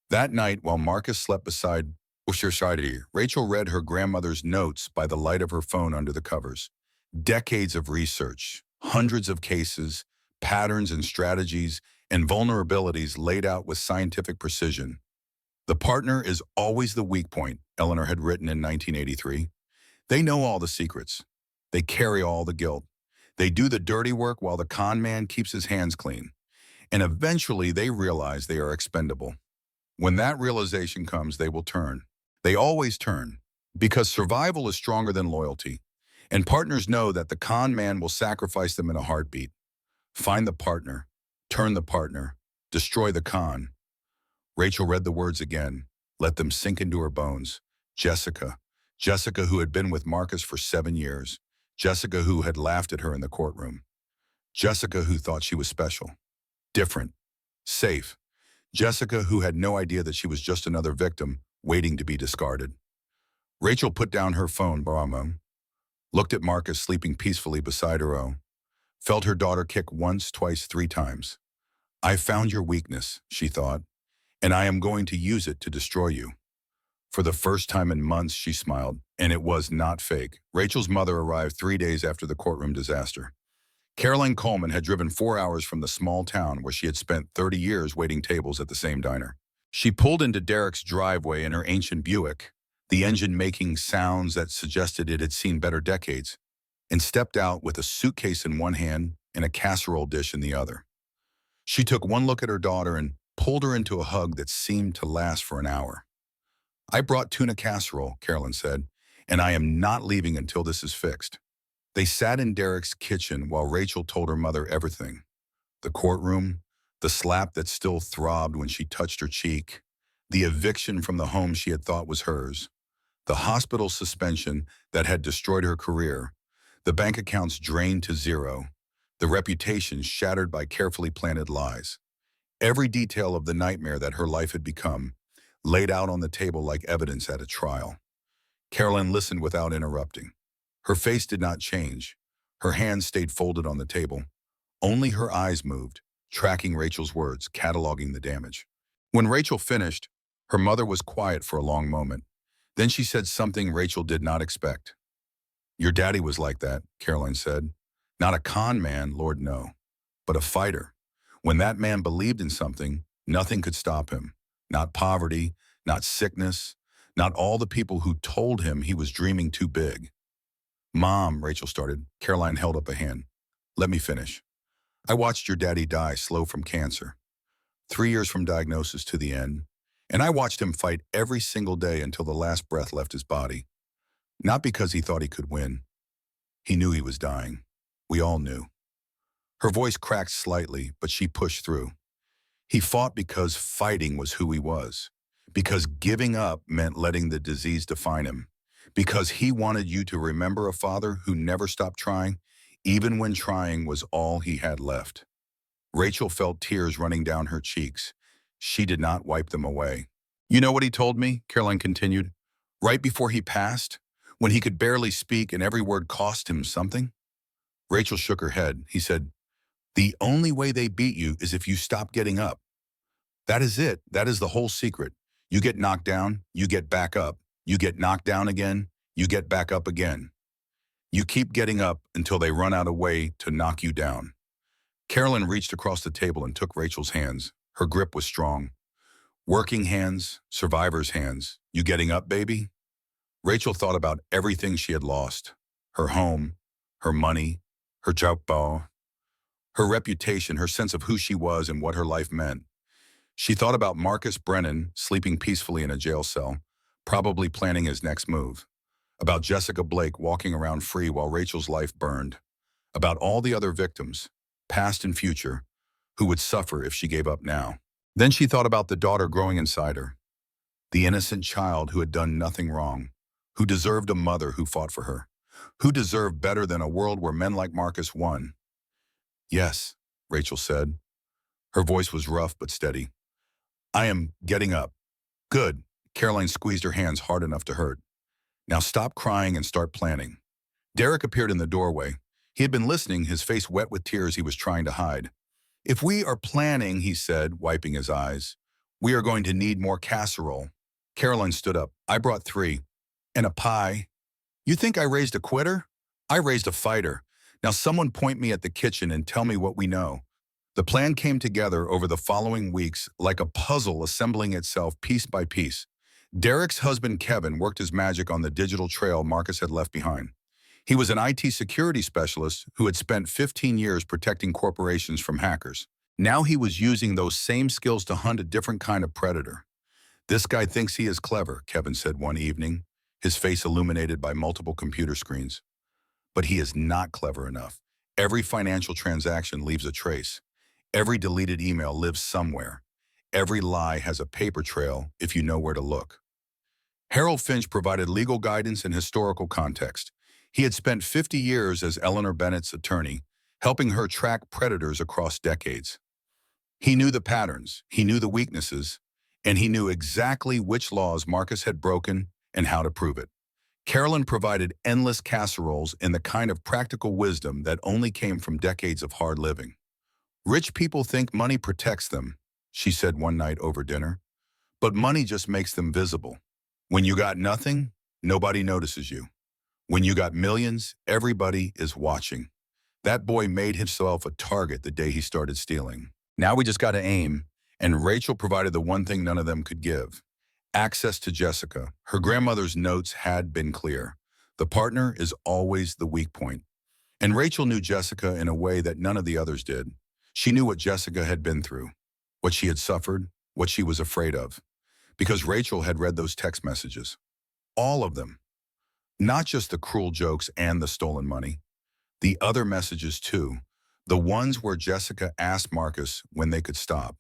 That night, while Marcus slept beside her, Rachel read her grandmother's notes by the light of her phone under the covers. Decades of research, hundreds of cases, patterns and strategies, and vulnerabilities laid out with scientific precision. "The partner is always the weak point," Eleanor had written in 1983. "They know all the secrets. They carry all the guilt. They do the dirty work while the con man keeps his hands clean. And eventually they realize they are expendable. When that realization comes, they will turn. They always turn, because survival is stronger than loyalty. And partners know that the con man will sacrifice them in a heartbeat. Find the partner, turn the partner, destroy the con." Rachel read the words again, let them sink into her bones. Jessica. Jessica, who had been with Marcus for 7 years. Jessica, who had laughed at her in the courtroom. Jessica, who thought she was special, different, safe. Jessica, who had no idea that she was just another victim waiting to be discarded. Rachel put down her phone, looked at Marcus sleeping peacefully beside her own, felt her daughter kick once, twice, 3 times. "I found your weakness," she thought, "and I am going to use it to destroy you." For the first time in months, she smiled, and it was not fake. Rachel's mother arrived 3 days after the courtroom disaster. Caroline Coleman had driven 4 hours from the small town where she had spent 30 years waiting tables at the same diner. She pulled into Derek's driveway in her ancient Buick, the engine making sounds that suggested it had seen better decades, and stepped out with a suitcase in one hand and a casserole dish in the other. She took one look at her daughter and pulled her into a hug that seemed to last for an hour. "I brought tuna casserole," Carolyn said, "and I am not leaving until this is fixed." They sat in Derek's kitchen while Rachel told her mother everything. The courtroom, the slap that still throbbed when she touched her cheek, the eviction from the home she had thought was hers, the hospital suspension that had destroyed her career, the bank accounts drained to zero, the reputation shattered by carefully planted lies. Every detail of the nightmare that her life had become, laid out on the table like evidence at a trial. Carolyn listened without interrupting. Her face did not change. Her hands stayed folded on the table. Only her eyes moved, tracking Rachel's words, cataloging the damage. When Rachel finished, her mother was quiet for a long moment. Then she said something Rachel did not expect. "Your daddy was like that," Caroline said. "Not a con man, Lord no, but a fighter. When that man believed in something, nothing could stop him. Not poverty, not sickness, not all the people who told him he was dreaming too big." "Mom," Rachel started. Caroline held up a hand. "Let me finish. I watched your daddy die slow from cancer. 3 years from diagnosis to the end. And I watched him fight every single day until the last breath left his body. Not because he thought he could win. He knew he was dying. We all knew." Her voice cracked slightly, but she pushed through. "He fought because fighting was who he was. Because giving up meant letting the disease define him. Because he wanted you to remember a father who never stopped trying, even when trying was all he had left." Rachel felt tears running down her cheeks. She did not wipe them away. "You know what he told me?" Caroline continued. "Right before he passed, when he could barely speak and every word cost him something?" Rachel shook her head. He said, "The only way they beat you is if you stop getting up. That is it. That is the whole secret. You get knocked down, you get back up. You get knocked down again, you get back up again. You keep getting up until they run out of way to knock you down." Carolyn reached across the table and took Rachel's hands. Her grip was strong. Working hands, survivor's hands. "You getting up, baby?" Rachel thought about everything she had lost. Her home, her money, her job, her reputation, her sense of who she was and what her life meant. She thought about Marcus Brennan sleeping peacefully in a jail cell, probably planning his next move. About Jessica Blake walking around free while Rachel's life burned. About all the other victims, past and future, who would suffer if she gave up now. Then she thought about the daughter growing inside her, the innocent child who had done nothing wrong, who deserved a mother who fought for her, who deserved better than a world where men like Marcus won. "Yes," Rachel said. Her voice was rough but steady. "I am getting up." "Good." Caroline squeezed her hands hard enough to hurt. "Now stop crying and start planning." Derek appeared in the doorway. He had been listening, his face wet with tears he was trying to hide. "If we are planning," he said, wiping his eyes, "we are going to need more casserole." Caroline stood up. "I brought 3. And a pie." "You think I raised a quitter? I raised a fighter. Now someone point me at the kitchen and tell me what we know." The plan came together over the following weeks like a puzzle assembling itself piece by piece. Derek's husband, Kevin, worked his magic on the digital trail Marcus had left behind. He was an IT security specialist who had spent 15 years protecting corporations from hackers. Now he was using those same skills to hunt a different kind of predator. "This guy thinks he is clever," Kevin said one evening, his face illuminated by multiple computer screens. "But he is not clever enough. Every financial transaction leaves a trace. Every deleted email lives somewhere. Every lie has a paper trail if you know where to look." Harold Finch provided legal guidance and historical context. He had spent 50 years as Eleanor Bennett's attorney, helping her track predators across decades. He knew the patterns, he knew the weaknesses, and he knew exactly which laws Marcus had broken and how to prove it. Carolyn provided endless casseroles and the kind of practical wisdom that only came from decades of hard living. "Rich people think money protects them," she said one night over dinner, "but money just makes them visible. When you got nothing, nobody notices you. When you got millions, everybody is watching. That boy made himself a target the day he started stealing. Now we just got to aim, and Rachel provided the one thing none of them could give: access to Jessica. Her grandmother's notes had been clear. The partner is always the weak point. And Rachel knew Jessica in a way that none of the others did. She knew what Jessica had been through, what she had suffered, what she was afraid of, because Rachel had read those text messages. All of them. Not just the cruel jokes and the stolen money. The other messages too. The ones where Jessica asked Marcus when they could stop,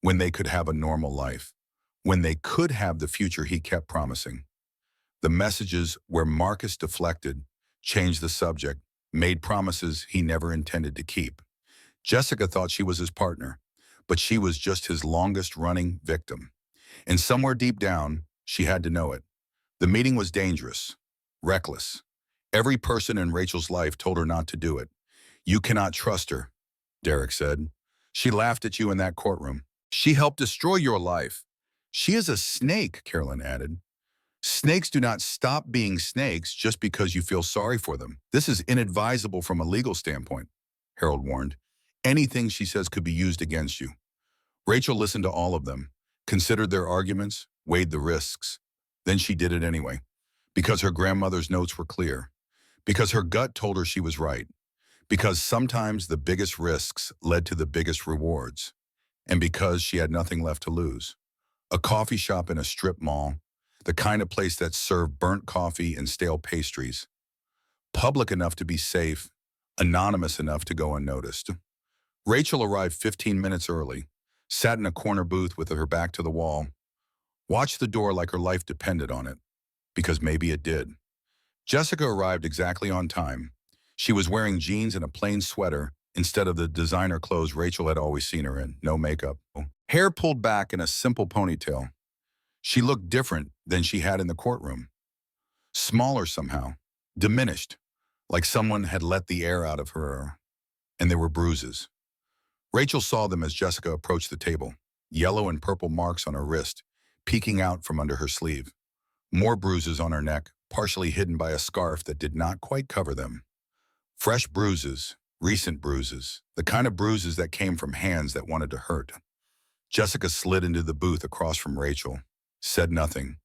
when they could have a normal life, when they could have the future he kept promising. The messages where Marcus deflected, changed the subject, made promises he never intended to keep. Jessica thought she was his partner, but she was just his longest-running victim. And somewhere deep down, she had to know it. The meeting was dangerous, reckless. Every person in Rachel's life told her not to do it. "You cannot trust her," Derek said. "She laughed at you in that courtroom. She helped destroy your life." "She is a snake," Carolyn added. "Snakes do not stop being snakes just because you feel sorry for them. This is inadvisable from a legal standpoint," Harold warned. "Anything she says could be used against you." Rachel listened to all of them, considered their arguments, weighed the risks. Then she did it anyway, because her grandmother's notes were clear, because her gut told her she was right, because sometimes the biggest risks led to the biggest rewards, and because she had nothing left to lose. A coffee shop in a strip mall, the kind of place that served burnt coffee and stale pastries. Public enough to be safe, anonymous enough to go unnoticed. Rachel arrived 15 minutes early, sat in a corner booth with her back to the wall, watched the door like her life depended on it, because maybe it did. Jessica arrived exactly on time. She was wearing jeans and a plain sweater instead of the designer clothes Rachel had always seen her in, no makeup. Hair pulled back in a simple ponytail. She looked different than she had in the courtroom. Smaller somehow, diminished, like someone had let the air out of her, and there were bruises. Rachel saw them as Jessica approached the table, yellow and purple marks on her wrist, peeking out from under her sleeve. More bruises on her neck, partially hidden by a scarf that did not quite cover them. Fresh bruises, recent bruises, the kind of bruises that came from hands that wanted to hurt. Jessica slid into the booth across from Rachel, said nothing,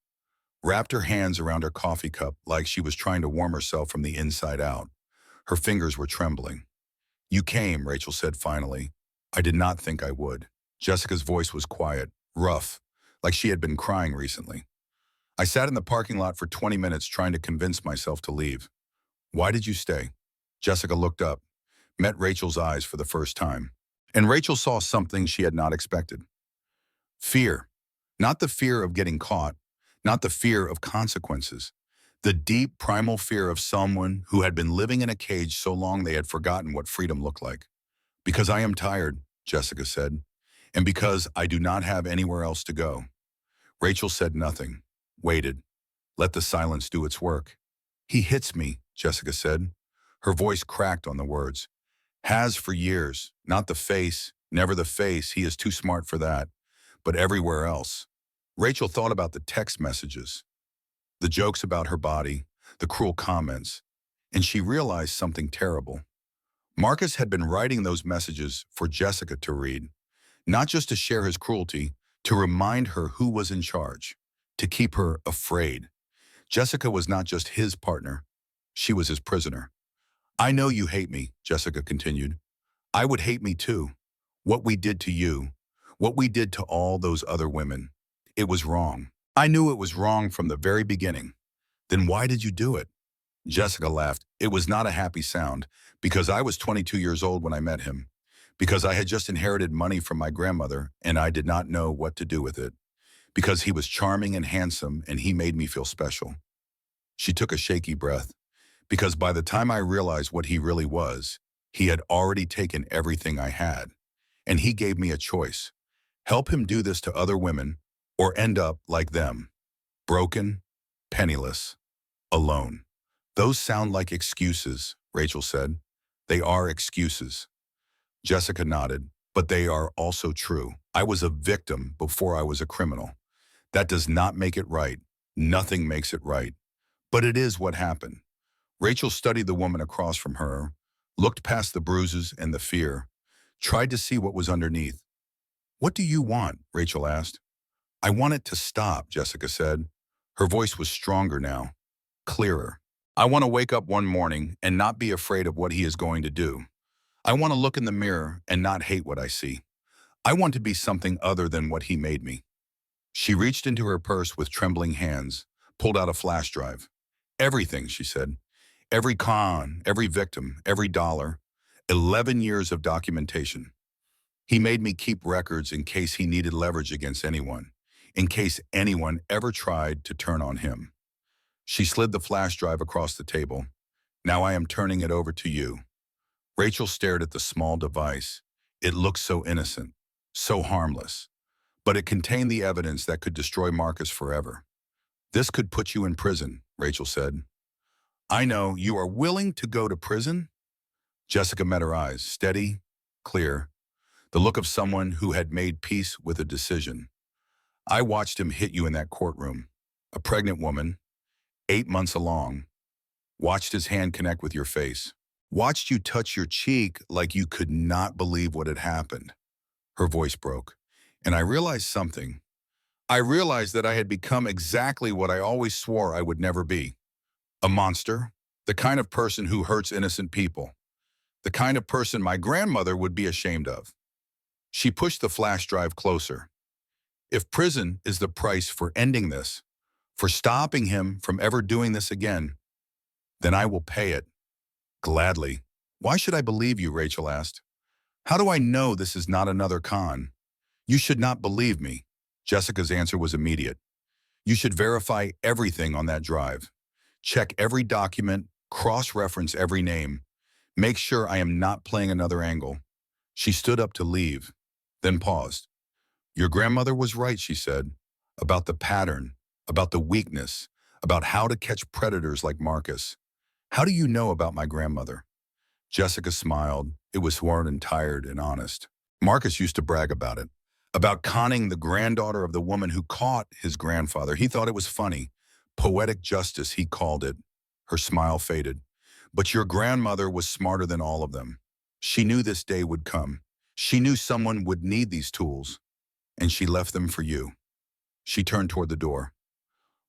wrapped her hands around her coffee cup like she was trying to warm herself from the inside out. Her fingers were trembling. "You came," Rachel said finally. "I did not think I would." Jessica's voice was quiet, rough, like she had been crying recently. "I sat in the parking lot for 20 minutes trying to convince myself to leave." "Why did you stay?" Jessica looked up, met Rachel's eyes for the first time. And Rachel saw something she had not expected. Fear. Not the fear of getting caught, not the fear of consequences. The deep, primal fear of someone who had been living in a cage so long they had forgotten what freedom looked like. "Because I am tired," Jessica said, "and because I do not have anywhere else to go." Rachel said nothing, waited, let the silence do its work. "He hits me," Jessica said. Her voice cracked on the words. "Has for years, not the face, never the face, he is too smart for that, but everywhere else." Rachel thought about the text messages, the jokes about her body, the cruel comments, and she realized something terrible. Marcus had been writing those messages for Jessica to read, not just to share his cruelty, to remind her who was in charge, to keep her afraid. Jessica was not just his partner, she was his prisoner. "I know you hate me," Jessica continued. "I would hate me too. What we did to you, what we did to all those other women. It was wrong. I knew it was wrong from the very beginning." "Then why did you do it?" Jessica laughed. "It was not a happy sound, because I was 22 years old when I met him, because I had just inherited money from my grandmother and I did not know what to do with it, because he was charming and handsome and he made me feel special." She took a shaky breath. "Because by the time I realized what he really was, he had already taken everything I had. And he gave me a choice. Help him do this to other women or end up like them. Broken, penniless, alone." "Those sound like excuses," Rachel said. "They are excuses." Jessica nodded. "But they are also true. I was a victim before I was a criminal. That does not make it right. Nothing makes it right. But it is what happened. Rachel studied the woman across from her, looked past the bruises and the fear, tried to see what was underneath. "What do you want?" Rachel asked. "I want it to stop," Jessica said. Her voice was stronger now, clearer. "I want to wake up one morning and not be afraid of what he is going to do. I want to look in the mirror and not hate what I see. I want to be something other than what he made me." She reached into her purse with trembling hands, pulled out a flash drive. "Everything," she said. "Every con, every victim, every dollar. 11 years of documentation. He made me keep records in case he needed leverage against anyone, in case anyone ever tried to turn on him." She slid the flash drive across the table. "Now I am turning it over to you." Rachel stared at the small device. It looked so innocent, so harmless, but it contained the evidence that could destroy Marcus forever. "This could put you in prison," Rachel said. "I know, you are willing to go to prison?" Jessica met her eyes, steady, clear, the look of someone who had made peace with a decision. "I watched him hit you in that courtroom. A pregnant woman, 8 months along. Watched his hand connect with your face. Watched you touch your cheek like you could not believe what had happened." Her voice broke. "And I realized something. I realized that I had become exactly what I always swore I would never be. A monster. The kind of person who hurts innocent people. The kind of person my grandmother would be ashamed of." She pushed the flash drive closer. "If prison is the price for ending this, for stopping him from ever doing this again, then I will pay it. Gladly." "Why should I believe you?" Rachel asked. "How do I know this is not another con?" "You should not believe me." Jessica's answer was immediate. "You should verify everything on that drive. Check every document, cross-reference every name. Make sure I am not playing another angle." She stood up to leave, then paused. "Your grandmother was right," she said, "about the pattern, about the weakness, about how to catch predators like Marcus. How do you know about my grandmother?" Jessica smiled. It was worn and tired and honest. "Marcus used to brag about conning the granddaughter of the woman who caught his grandfather. He thought it was funny. Poetic justice, he called it." Her smile faded. "But your grandmother was smarter than all of them. She knew this day would come. She knew someone would need these tools, and she left them for you." She turned toward the door.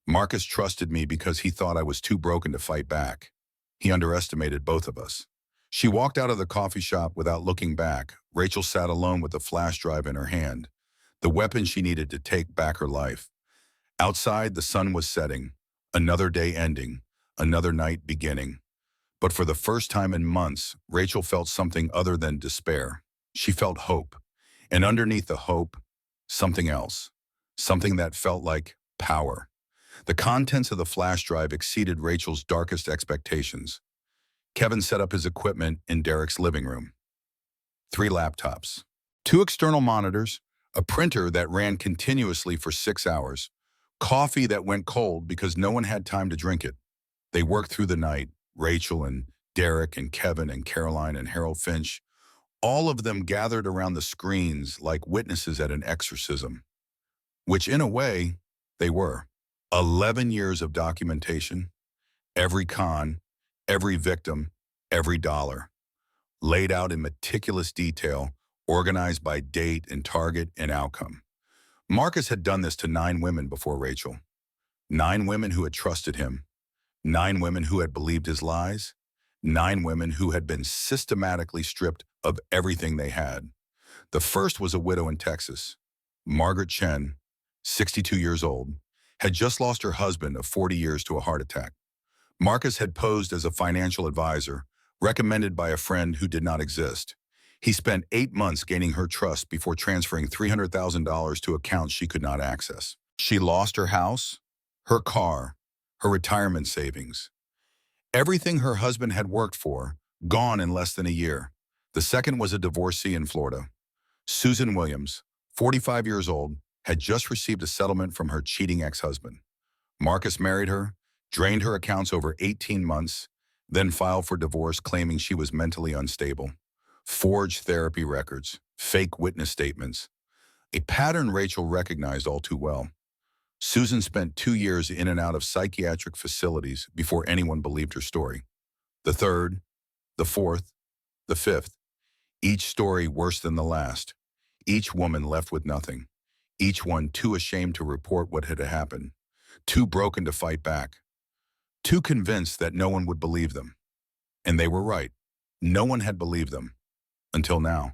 "Marcus trusted me because he thought I was too broken to fight back. He underestimated both of us." She walked out of the coffee shop without looking back. Rachel sat alone with the flash drive in her hand, the weapon she needed to take back her life. Outside, the sun was setting, another day ending, another night beginning. But for the first time in months, Rachel felt something other than despair. She felt hope. And underneath the hope, something else. Something that felt like power. The contents of the flash drive exceeded Rachel's darkest expectations. Kevin set up his equipment in Derek's living room. 3 laptops, 2 external monitors, a printer that ran continuously for 6 hours, coffee that went cold because no one had time to drink it. They worked through the night, Rachel and Derek and Kevin and Caroline and Harold Finch, all of them gathered around the screens like witnesses at an exorcism, which in a way, they were. 11 years of documentation, every con, every victim, every dollar, laid out in meticulous detail, organized by date and target and outcome. Marcus had done this to 9 women before Rachel. 9 women who had trusted him. 9 women who had believed his lies. 9 women who had been systematically stripped of everything they had. The first was a widow in Texas. Margaret Chen, 62 years old, had just lost her husband of 40 years to a heart attack. Marcus had posed as a financial advisor, recommended by a friend who did not exist. He spent 8 months gaining her trust before transferring $300,000 to accounts she could not access. She lost her house, her car, her retirement savings. Everything her husband had worked for, gone in less than a year. The second was a divorcee in Florida. Susan Williams, 45 years old, had just received a settlement from her cheating ex-husband. Marcus married her, drained her accounts over 18 months, then filed for divorce claiming she was mentally unstable. Forged therapy records, fake witness statements. A pattern Rachel recognized all too well. Susan spent 2 years in and out of psychiatric facilities before anyone believed her story. The third, the fourth, the fifth, each story worse than the last. Each woman left with nothing. Each one too ashamed to report what had happened, too broken to fight back, too convinced that no one would believe them. And they were right. No one had believed them. Until now.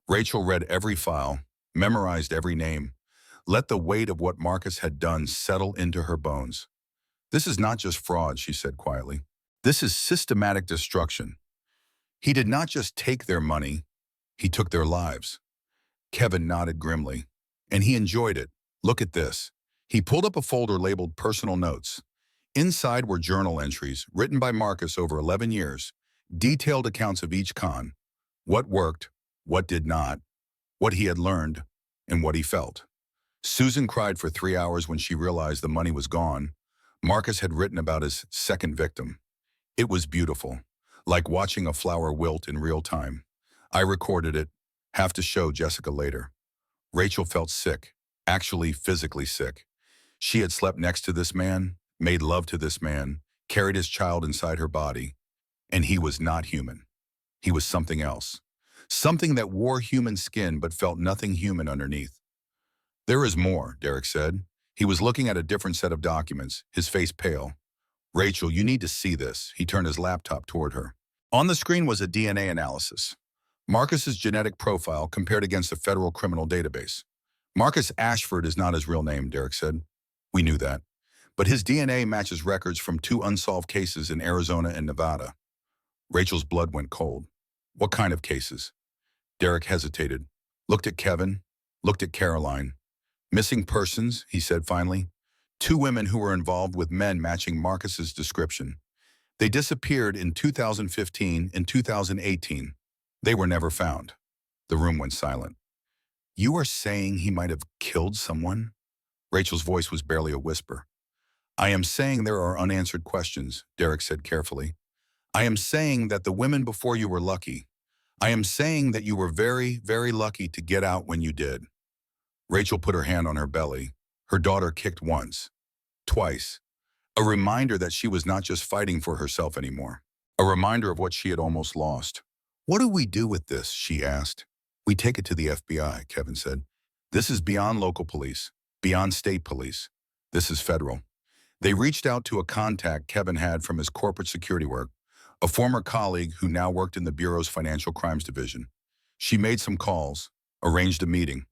Rachel read every file, memorized every name, let the weight of what Marcus had done settle into her bones. This is not just fraud, she said quietly. This is systematic destruction. He did not just take their money, he took their lives. Kevin nodded grimly. And he enjoyed it. Look at this. He pulled up a folder labeled Personal Notes. Inside were journal entries written by Marcus over 11 years, detailed accounts of each con, what worked, what did not, what he had learned, and what he felt. Susan cried for 3 hours when she realized the money was gone. Marcus had written about his second victim. It was beautiful, like watching a flower wilt in real time. I recorded it, have to show Jessica later. Rachel felt sick, actually physically sick. She had slept next to this man, made love to this man, carried his child inside her body, and he was not human. He was something else. Something that wore human skin but felt nothing human underneath. There is more, Derek said. He was looking at a different set of documents, his face pale. Rachel, you need to see this. He turned his laptop toward her. On the screen was a DNA analysis. Marcus's genetic profile compared against a federal criminal database. Marcus Ashford is not his real name, Derek said. We knew that. But his DNA matches records from 2 unsolved cases in Arizona and Nevada. Rachel's blood went cold. What kind of cases? Derek hesitated, looked at Kevin, looked at Caroline. Missing persons, he said finally. 2 women who were involved with men matching Marcus's description. They disappeared in 2015 and 2018. They were never found. The room went silent. You are saying he might have killed someone? Rachel's voice was barely a whisper. I am saying there are unanswered questions, Derek said carefully. I am saying that the women before you were lucky. I am saying that you were very, very lucky to get out when you did. Rachel put her hand on her belly. Her daughter kicked once, twice. A reminder that she was not just fighting for herself anymore. A reminder of what she had almost lost. What do we do with this? She asked. We take it to the FBI, Kevin said. This is beyond local police, beyond state police. This is federal. They reached out to a contact Kevin had from his corporate security work, a former colleague who now worked in the Bureau's Financial Crimes Division. She made some calls, arranged a meeting.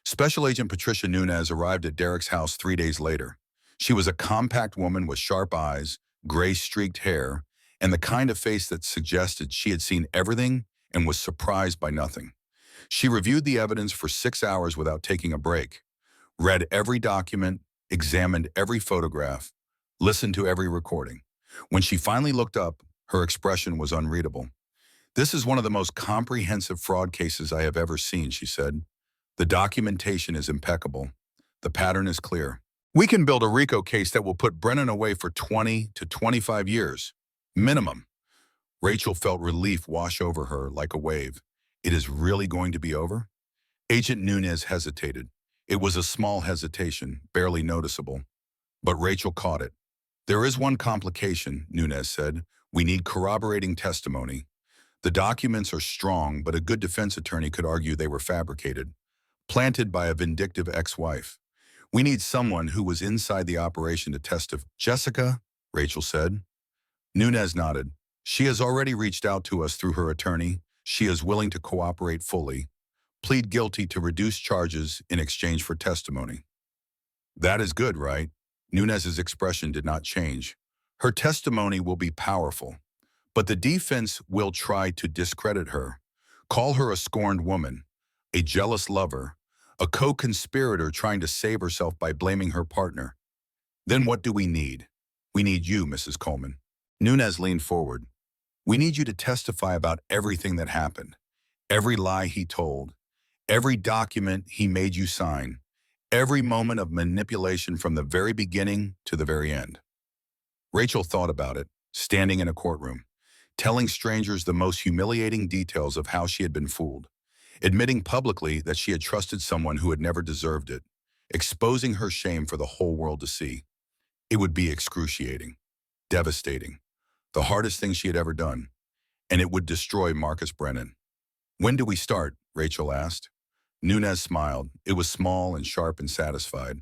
Special Agent Patricia Nunez arrived at Derek's house 3 days later. She was a compact woman with sharp eyes, gray-streaked hair, and the kind of face that suggested she had seen everything and was surprised by nothing. She reviewed the evidence for 6 hours without taking a break, read every document, examined every photograph, listened to every recording. When she finally looked up, her expression was unreadable. This is one of the most comprehensive fraud cases I have ever seen, she said. The documentation is impeccable. The pattern is clear. We can build a RICO case that will put Brennan away for 20 to 25 years. Minimum. Rachel felt relief wash over her like a wave. It is really going to be over? Agent Nunez hesitated. It was a small hesitation, barely noticeable. But Rachel caught it. There is one complication, Nunez said. We need corroborating testimony. The documents are strong, but a good defense attorney could argue they were fabricated, planted by a vindictive ex-wife. We need someone who was inside the operation to testify. Jessica, Rachel said. Nunez nodded. She has already reached out to us through her attorney. She is willing to cooperate fully, plead guilty to reduce charges in exchange for testimony. That is good, right? Nunez's expression did not change. Her testimony will be powerful, but the defense will try to discredit her, call her a scorned woman, a jealous lover, a co-conspirator trying to save herself by blaming her partner. Then what do we need? We need you, Mrs. Coleman. Nunez leaned forward. We need you to testify about everything that happened, every lie he told, every document he made you sign, every moment of manipulation from the very beginning to the very end. Rachel thought about it, standing in a courtroom, telling strangers the most humiliating details of how she had been fooled, admitting publicly that she had trusted someone who had never deserved it, exposing her shame for the whole world to see. It would be excruciating, devastating, the hardest thing she had ever done, and it would destroy Marcus Brennan. "When do we start?" Rachel asked. Nunez smiled. It was small and sharp and satisfied.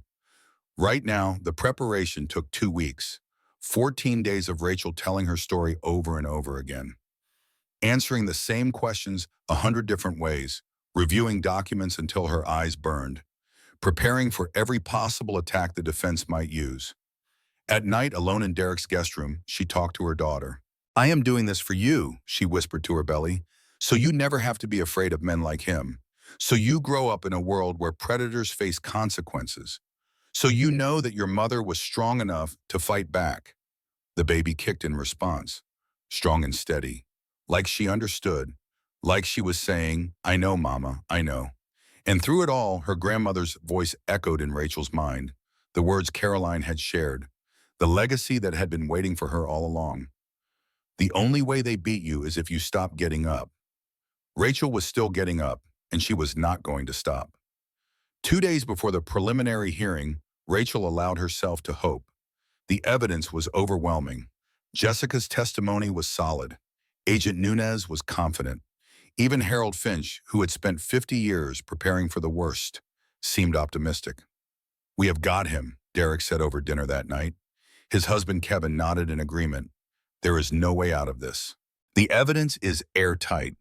Right now, the preparation took 2 weeks. 14 days of Rachel telling her story over and over again, answering the same questions 100 different ways, reviewing documents until her eyes burned, preparing for every possible attack the defense might use. At night, alone in Derek's guest room, she talked to her daughter. "I am doing this for you," she whispered to her belly, "so you never have to be afraid of men like him. So you grow up in a world where predators face consequences. So you know that your mother was strong enough to fight back." The baby kicked in response, strong and steady, like she understood, like she was saying, "I know, Mama, I know." And through it all, her grandmother's voice echoed in Rachel's mind, the words Caroline had shared, the legacy that had been waiting for her all along. "The only way they beat you is if you stop getting up." Rachel was still getting up, and she was not going to stop. 2 days before the preliminary hearing, Rachel allowed herself to hope. The evidence was overwhelming. Jessica's testimony was solid. Agent Nunez was confident. Even Harold Finch, who had spent 50 years preparing for the worst, seemed optimistic. "We have got him," Derek said over dinner that night. His husband Kevin nodded in agreement. "There is no way out of this. The evidence is airtight."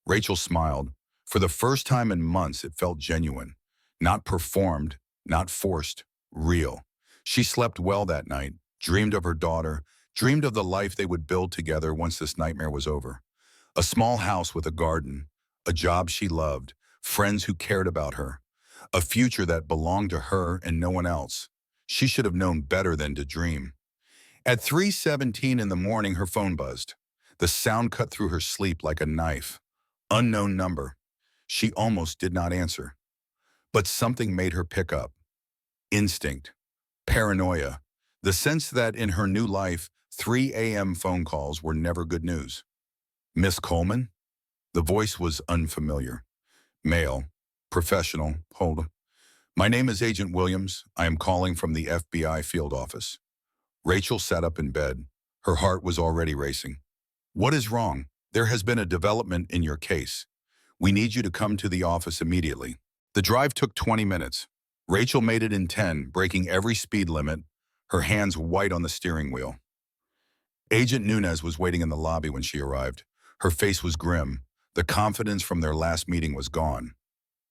Rachel smiled. For the first time in months, it felt genuine. Not performed, not forced, real. She slept well that night, dreamed of her daughter, dreamed of the life they would build together once this nightmare was over. A small house with a garden, a job she loved, friends who cared about her, a future that belonged to her and no one else. She should have known better than to dream. At 3:17 in the morning, her phone buzzed. The sound cut through her sleep like a knife. Unknown number. She almost did not answer. But something made her pick up. Instinct. Paranoia. The sense that in her new life, 3 a.m. phone calls were never good news. "Miss Coleman?" The voice was unfamiliar. Male. Professional. Hold. "My name is Agent Williams. I am calling from the FBI field office." Rachel sat up in bed. Her heart was already racing. "What is wrong?" "There has been a development in your case. We need you to come to the office immediately." The drive took 20 minutes. Rachel made it in 10, breaking every speed limit, her hands white on the steering wheel. Agent Nunez was waiting in the lobby when she arrived. Her face was grim. The confidence from their last meeting was gone.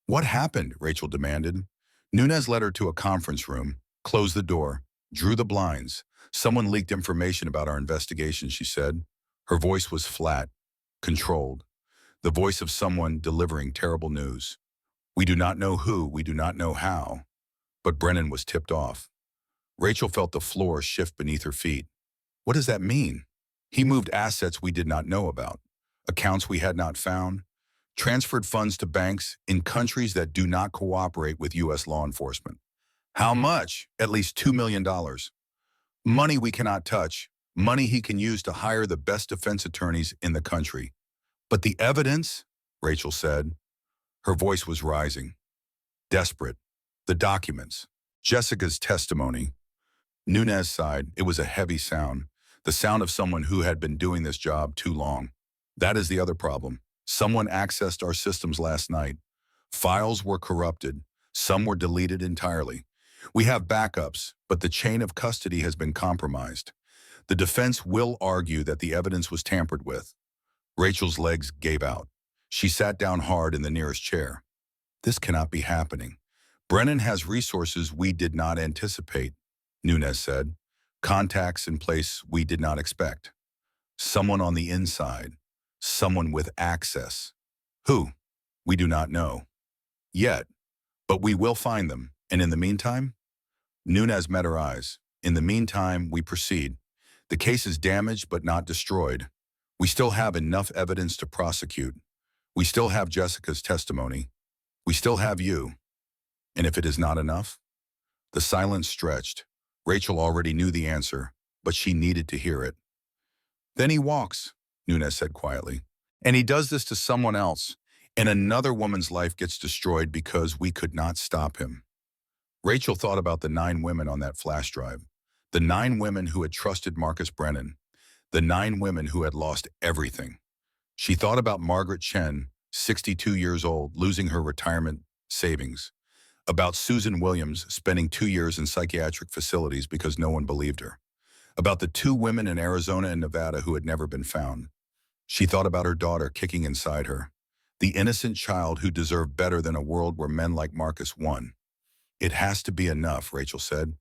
"What happened?" Rachel demanded. Nunez led her to a conference room, closed the door, drew the blinds. "Someone leaked information about our investigation," she said. Her voice was flat, controlled, the voice of someone delivering terrible news. "We do not know who, we do not know how." But Brennan was tipped off. Rachel felt the floor shift beneath her feet. What does that mean? "He moved assets we did not know about, accounts we had not found, transferred funds to banks in countries that do not cooperate with U.S. law enforcement." "How much?" "At least $2 million. Money we cannot touch, money he can use to hire the best defense attorneys in the country." "But the evidence," Rachel said. Her voice was rising. Desperate. The documents. Jessica's testimony. Nunez sighed. It was a heavy sound. The sound of someone who had been doing this job too long. "That is the other problem. Someone accessed our systems last night. Files were corrupted. Some were deleted entirely. We have backups, but the chain of custody has been compromised. The defense will argue that the evidence was tampered with." Rachel's legs gave out. She sat down hard in the nearest chair. "This cannot be happening. Brennan has resources we did not anticipate," Nunez said. "Contacts in place we did not expect. Someone on the inside. Someone with access. Who? We do not know. Yet. But we will find them. And in the meantime?" Nunez met her eyes. "In the meantime, we proceed. The case is damaged but not destroyed. We still have enough evidence to prosecute. We still have Jessica's testimony. We still have you. And if it is not enough?" The silence stretched. Rachel already knew the answer, but she needed to hear it. "Then he walks," Nunez said quietly. "And he does this to someone else, and another woman's life gets destroyed because we could not stop him." Rachel thought about the 9 women on that flash drive. The 9 women who had trusted Marcus Brennan. The 9 women who had lost everything. She thought about Margaret Chen, 62 years old, losing her retirement savings. About Susan Williams spending 2 years in psychiatric facilities because no one believed her. About the 2 women in Arizona and Nevada who had never been found. She thought about her daughter kicking inside her. The innocent child who deserved better than a world where men like Marcus won. It has to be enough, Rachel said.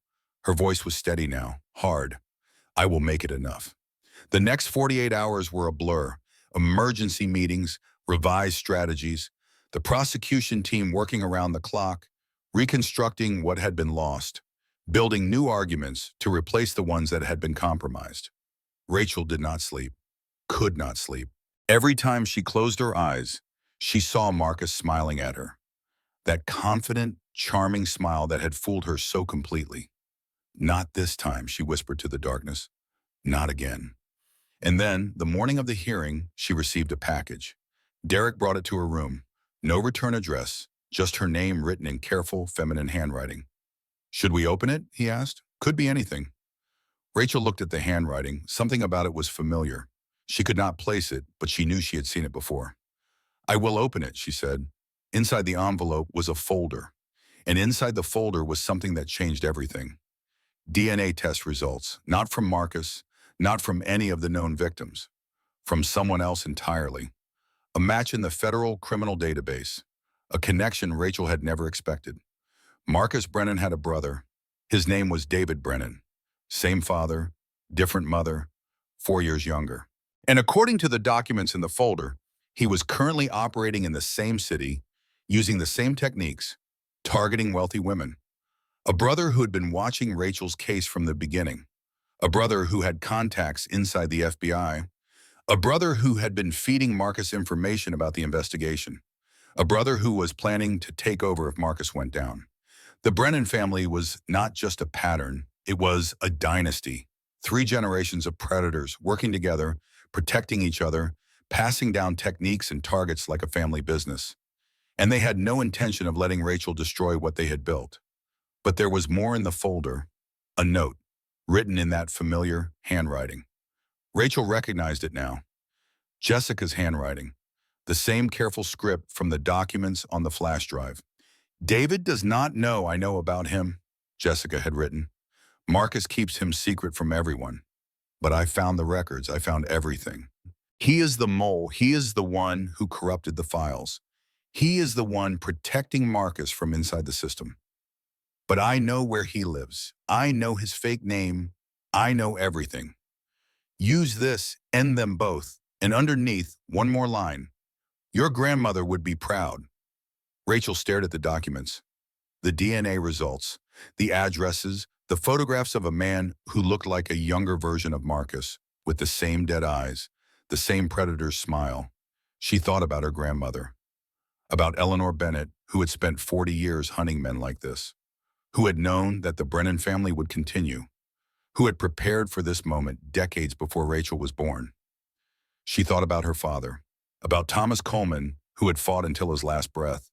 Her voice was steady now, hard. I will make it enough. The next 48 hours were a blur. Emergency meetings, revised strategies, the prosecution team working around the clock, reconstructing what had been lost, building new arguments to replace the ones that had been compromised. Rachel did not sleep, could not sleep. Every time she closed her eyes, she saw Marcus smiling at her. That confident, charming smile that had fooled her so completely. Not this time, she whispered to the darkness. Not again. And then, the morning of the hearing, she received a package. Derek brought it to her room. No return address, just her name written in careful, feminine handwriting. Should we open it? He asked. Could be anything. Rachel looked at the handwriting. Something about it was familiar. She could not place it, but she knew she had seen it before. I will open it, she said. Inside the envelope was a folder. And inside the folder was something that changed everything. DNA test results, not from Marcus, not from any of the known victims, from someone else entirely. A match in the federal criminal database, a connection Rachel had never expected. Marcus Brennan had a brother. His name was David Brennan. Same father, different mother, 4 years younger. And according to the documents in the folder, he was currently operating in the same city, using the same techniques, targeting wealthy women. A brother who had been watching Rachel's case from the beginning. A brother who had contacts inside the FBI. A brother who had been feeding Marcus information about the investigation. A brother who was planning to take over if Marcus went down. The Brennan family was not just a pattern, it was a dynasty. 3 generations of predators working together, protecting each other, passing down techniques and targets like a family business. And they had no intention of letting Rachel destroy what they had built. But there was more in the folder, a note, written in that familiar handwriting. Rachel recognized it now. Jessica's handwriting, the same careful script from the documents on the flash drive. David does not know I know about him, Jessica had written. Marcus keeps him secret from everyone. But I found the records, I found everything. He is the mole, he is the one who corrupted the files. He is the one protecting Marcus from inside the system. But I know where he lives. I know his fake name. I know everything. Use this, end them both, and underneath, one more line. Your grandmother would be proud. Rachel stared at the documents. The DNA results, the addresses, the photographs of a man who looked like a younger version of Marcus, with the same dead eyes, the same predator's smile. She thought about her grandmother. About Eleanor Bennett, who had spent 40 years hunting men like this. Who had known that the Brennan family would continue, who had prepared for this moment decades before Rachel was born. She thought about her father, about Thomas Coleman, who had fought until his last breath,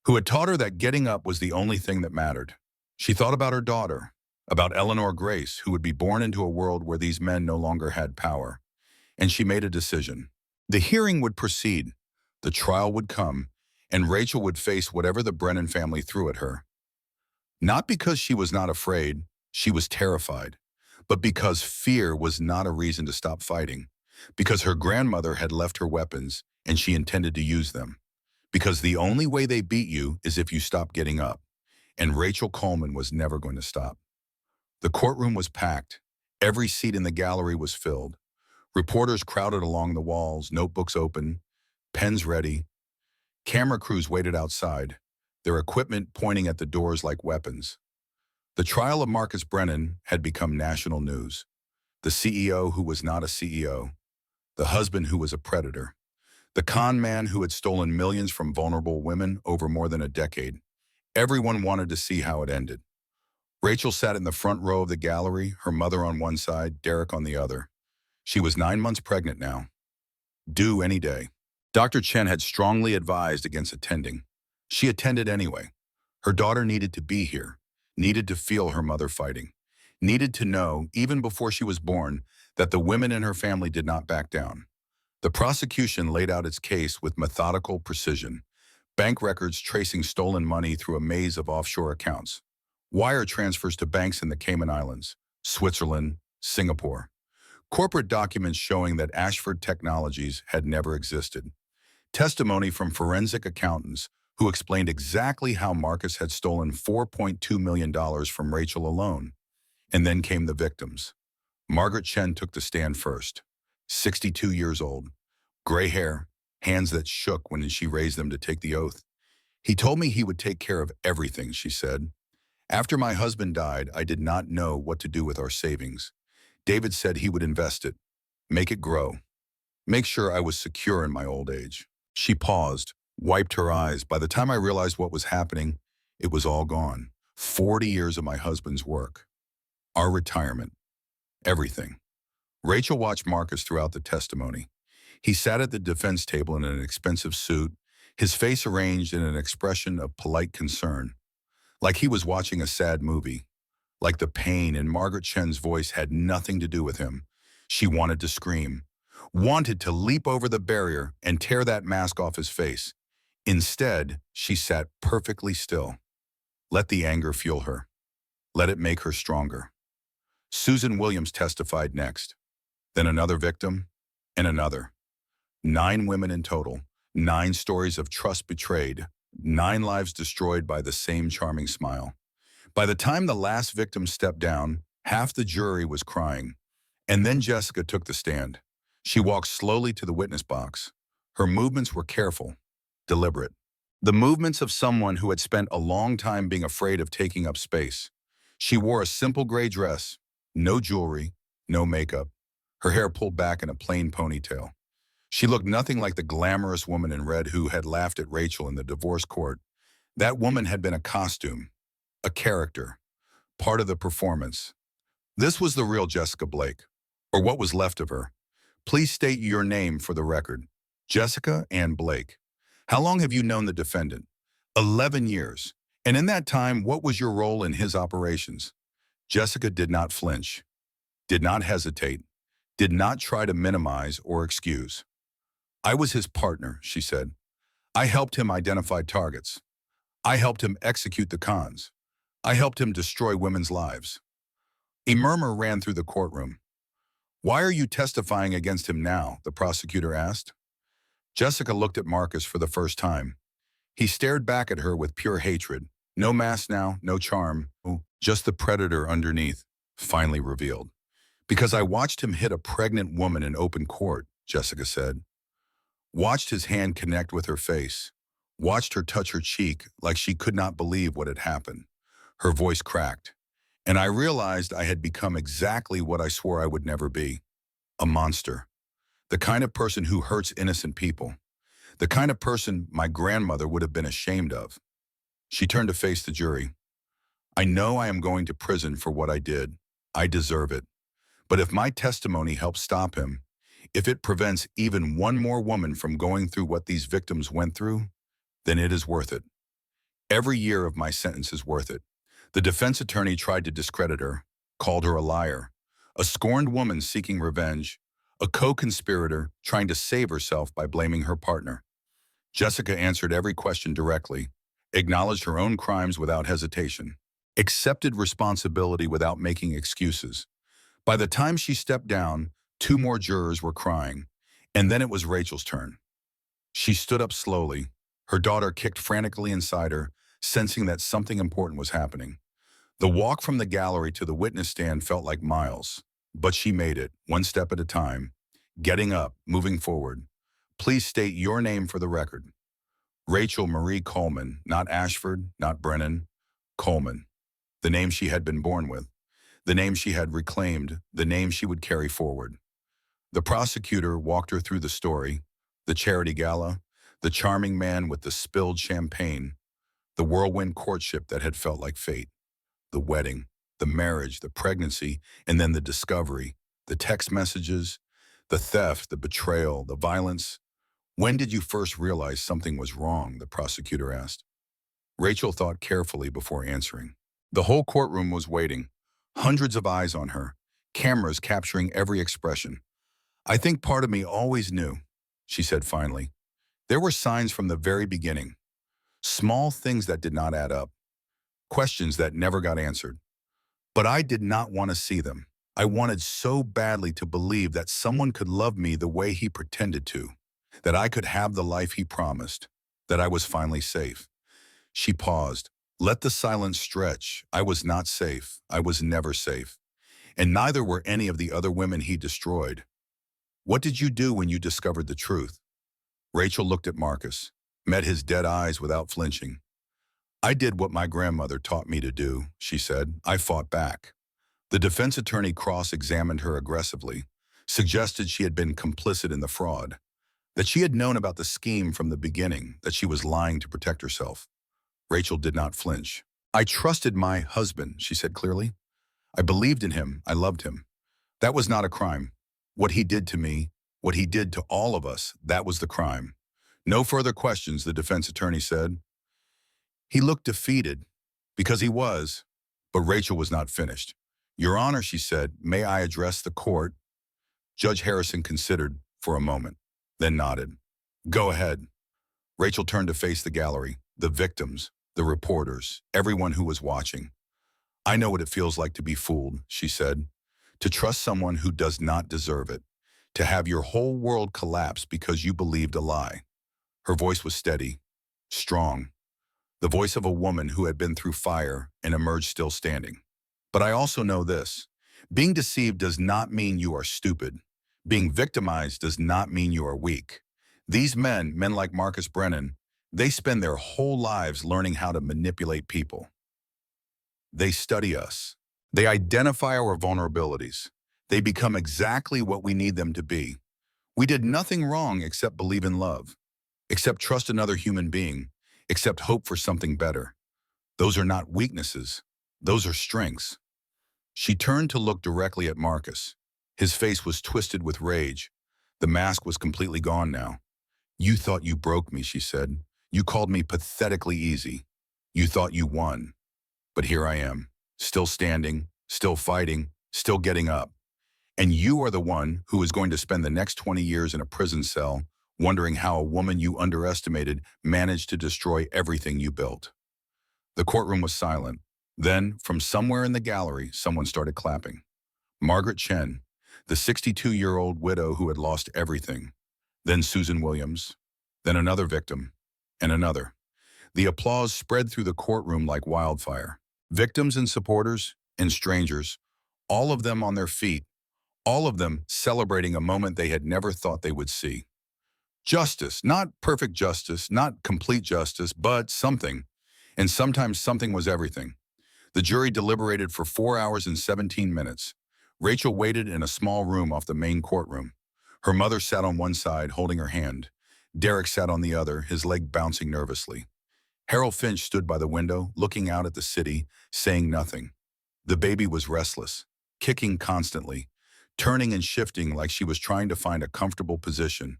who had taught her that getting up was the only thing that mattered. She thought about her daughter, about Eleanor Grace, who would be born into a world where these men no longer had power. And she made a decision. The hearing would proceed, the trial would come, and Rachel would face whatever the Brennan family threw at her. Not because she was not afraid, she was terrified, but because fear was not a reason to stop fighting, because her grandmother had left her weapons and she intended to use them, because the only way they beat you is if you stop getting up, and Rachel Coleman was never going to stop. The courtroom was packed. Every seat in the gallery was filled. Reporters crowded along the walls, notebooks open, pens ready. Camera crews waited outside, their equipment pointing at the doors like weapons. The trial of Marcus Brennan had become national news. The CEO who was not a CEO. The husband who was a predator. The con man who had stolen millions from vulnerable women over more than a decade. Everyone wanted to see how it ended. Rachel sat in the front row of the gallery, her mother on one side, Derek on the other. She was 9 months pregnant now. Due any day. Dr. Chen had strongly advised against attending. She attended anyway. Her daughter needed to be here. needed to feel her mother fighting, needed to know, even before she was born, that the women in her family did not back down. The prosecution laid out its case with methodical precision, bank records tracing stolen money through a maze of offshore accounts, wire transfers to banks in the Cayman Islands, Switzerland, Singapore, corporate documents showing that Ashford Technologies had never existed, testimony from forensic accountants who explained exactly how Marcus had stolen $4.2 million from Rachel alone. And then came the victims. Margaret Chen took the stand first, 62 years old, gray hair, hands that shook when she raised them to take the oath. He told me he would take care of everything, she said. After my husband died, I did not know what to do with our savings. David said he would invest it, make it grow, make sure I was secure in my old age. She paused, wiped her eyes. By the time I realized what was happening, it was all gone. 40 years of my husband's work, our retirement, everything. Rachel watched Marcus throughout the testimony. He sat at the defense table in an expensive suit, his face arranged in an expression of polite concern, like he was watching a sad movie. Like the pain in Margaret Chen's voice had nothing to do with him. She wanted to scream, wanted to leap over the barrier and tear that mask off his face. Instead, she sat perfectly still. Let the anger fuel her. Let it make her stronger. Susan Williams testified next. Then another victim, and another. 9 women in total, 9 stories of trust betrayed, 9 lives destroyed by the same charming smile. By the time the last victim stepped down, half the jury was crying. And then Jessica took the stand. She walked slowly to the witness box. Her movements were careful, deliberate. The movements of someone who had spent a long time being afraid of taking up space. She wore a simple gray dress, no jewelry, no makeup, her hair pulled back in a plain ponytail. She looked nothing like the glamorous woman in red who had laughed at Rachel in the divorce court. That woman had been a costume, a character, part of the performance. This was the real Jessica Blake, or what was left of her. Please state your name for the record. Jessica Ann Blake. How long have you known the defendant? 11 years. And in that time, what was your role in his operations? Jessica did not flinch, did not hesitate, did not try to minimize or excuse. I was his partner, she said. I helped him identify targets. I helped him execute the cons. I helped him destroy women's lives. A murmur ran through the courtroom. Why are you testifying against him now? The prosecutor asked. Jessica looked at Marcus for the first time. He stared back at her with pure hatred. No mask now, no charm, just the predator underneath, finally revealed. Because I watched him hit a pregnant woman in open court, Jessica said. Watched his hand connect with her face. Watched her touch her cheek like she could not believe what had happened. Her voice cracked. And I realized I had become exactly what I swore I would never be. A monster. The kind of person who hurts innocent people. The kind of person my grandmother would have been ashamed of. She turned to face the jury. I know I am going to prison for what I did. I deserve it. But if my testimony helps stop him, if it prevents even one more woman from going through what these victims went through, then it is worth it. Every year of my sentence is worth it. The defense attorney tried to discredit her, called her a liar, a scorned woman seeking revenge, a co-conspirator trying to save herself by blaming her partner. Jessica answered every question directly, acknowledged her own crimes without hesitation, accepted responsibility without making excuses. By the time she stepped down, 2 more jurors were crying, and then it was Rachel's turn. She stood up slowly. Her daughter kicked frantically inside her, sensing that something important was happening. The walk from the gallery to the witness stand felt like miles, but she made it, one step at a time, getting up, moving forward. Please state your name for the record. Rachel Marie Coleman, not Ashford, not Brennan, Coleman. The name she had been born with, the name she had reclaimed, the name she would carry forward. The prosecutor walked her through the story, the charity gala, the charming man with the spilled champagne, the whirlwind courtship that had felt like fate, the wedding, the marriage, the pregnancy, and then the discovery, the text messages, the theft, the betrayal, the violence. When did you first realize something was wrong? The prosecutor asked. Rachel thought carefully before answering. The whole courtroom was waiting, hundreds of eyes on her, cameras capturing every expression. I think part of me always knew, she said finally. There were signs from the very beginning, small things that did not add up, questions that never got answered. But I did not want to see them. I wanted so badly to believe that someone could love me the way he pretended to, that I could have the life he promised, that I was finally safe. She paused. Let the silence stretch. I was not safe. I was never safe. And neither were any of the other women he destroyed. What did you do when you discovered the truth? Rachel looked at Marcus, met his dead eyes without flinching. I did what my grandmother taught me to do, she said. I fought back. The defense attorney cross-examined her aggressively, suggested she had been complicit in the fraud, that she had known about the scheme from the beginning, that she was lying to protect herself. Rachel did not flinch. I trusted my husband, she said clearly. I believed in him. I loved him. That was not a crime. What he did to me, what he did to all of us, that was the crime. No further questions, the defense attorney said. He looked defeated, because he was, but Rachel was not finished. Your Honor, she said, may I address the court? Judge Harrison considered for a moment, then nodded. Go ahead. Rachel turned to face the gallery, the victims, the reporters, everyone who was watching. I know what it feels like to be fooled, she said, to trust someone who does not deserve it, to have your whole world collapse because you believed a lie. Her voice was steady, strong, the voice of a woman who had been through fire and emerged still standing. But I also know this. Being deceived does not mean you are stupid. Being victimized does not mean you are weak. These men like Marcus Brennan, they spend their whole lives learning how to manipulate people. They study us. They identify our vulnerabilities. They become exactly what we need them to be. We did nothing wrong except believe in love, except trust another human being, except hope for something better. Those are not weaknesses. Those are strengths. She turned to look directly at Marcus. His face was twisted with rage. The mask was completely gone now. You thought you broke me, she said. You called me pathetically easy. You thought you won. But here I am, still standing, still fighting, still getting up. And you are the one who is going to spend the next 20 years in a prison cell, wondering how a woman you underestimated managed to destroy everything you built. The courtroom was silent. Then, from somewhere in the gallery, someone started clapping. Margaret Chen, the 62-year-old widow who had lost everything. Then Susan Williams. Then another victim. And another. The applause spread through the courtroom like wildfire. Victims and supporters and strangers, all of them on their feet, all of them celebrating a moment they had never thought they would see. Justice, not perfect justice, not complete justice, but something. And sometimes something was everything. The jury deliberated for 4 hours and 17 minutes. Rachel waited in a small room off the main courtroom. Her mother sat on one side, holding her hand. Derek sat on the other, his leg bouncing nervously. Harold Finch stood by the window, looking out at the city, saying nothing. The baby was restless, kicking constantly, turning and shifting like she was trying to find a comfortable position,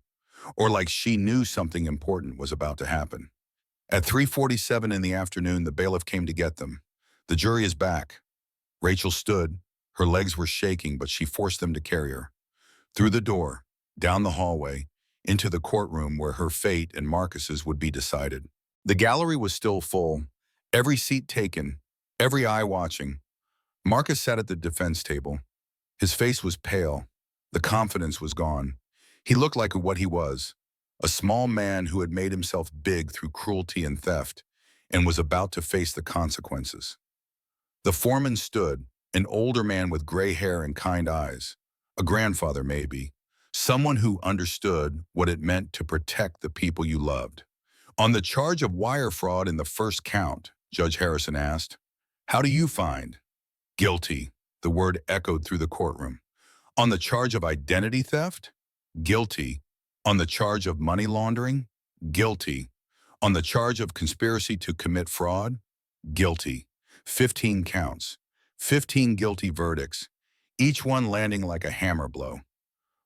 or like she knew something important was about to happen. At 3:47 in the afternoon, the bailiff came to get them. The jury is back. Rachel stood. Her legs were shaking, but she forced them to carry her. Through the door, down the hallway, into the courtroom where her fate and Marcus's would be decided. The gallery was still full, every seat taken, every eye watching. Marcus sat at the defense table. His face was pale. The confidence was gone. He looked like what he was, a small man who had made himself big through cruelty and theft and was about to face the consequences. The foreman stood, an older man with gray hair and kind eyes, a grandfather maybe, someone who understood what it meant to protect the people you loved. On the charge of wire fraud in the first count, Judge Harrison asked, "How do you find?" "Guilty," the word echoed through the courtroom. "On the charge of identity theft?" "Guilty." "On the charge of money laundering?" "Guilty." "On the charge of conspiracy to commit fraud?" "Guilty." 15 counts, 15 guilty verdicts, each one landing like a hammer blow.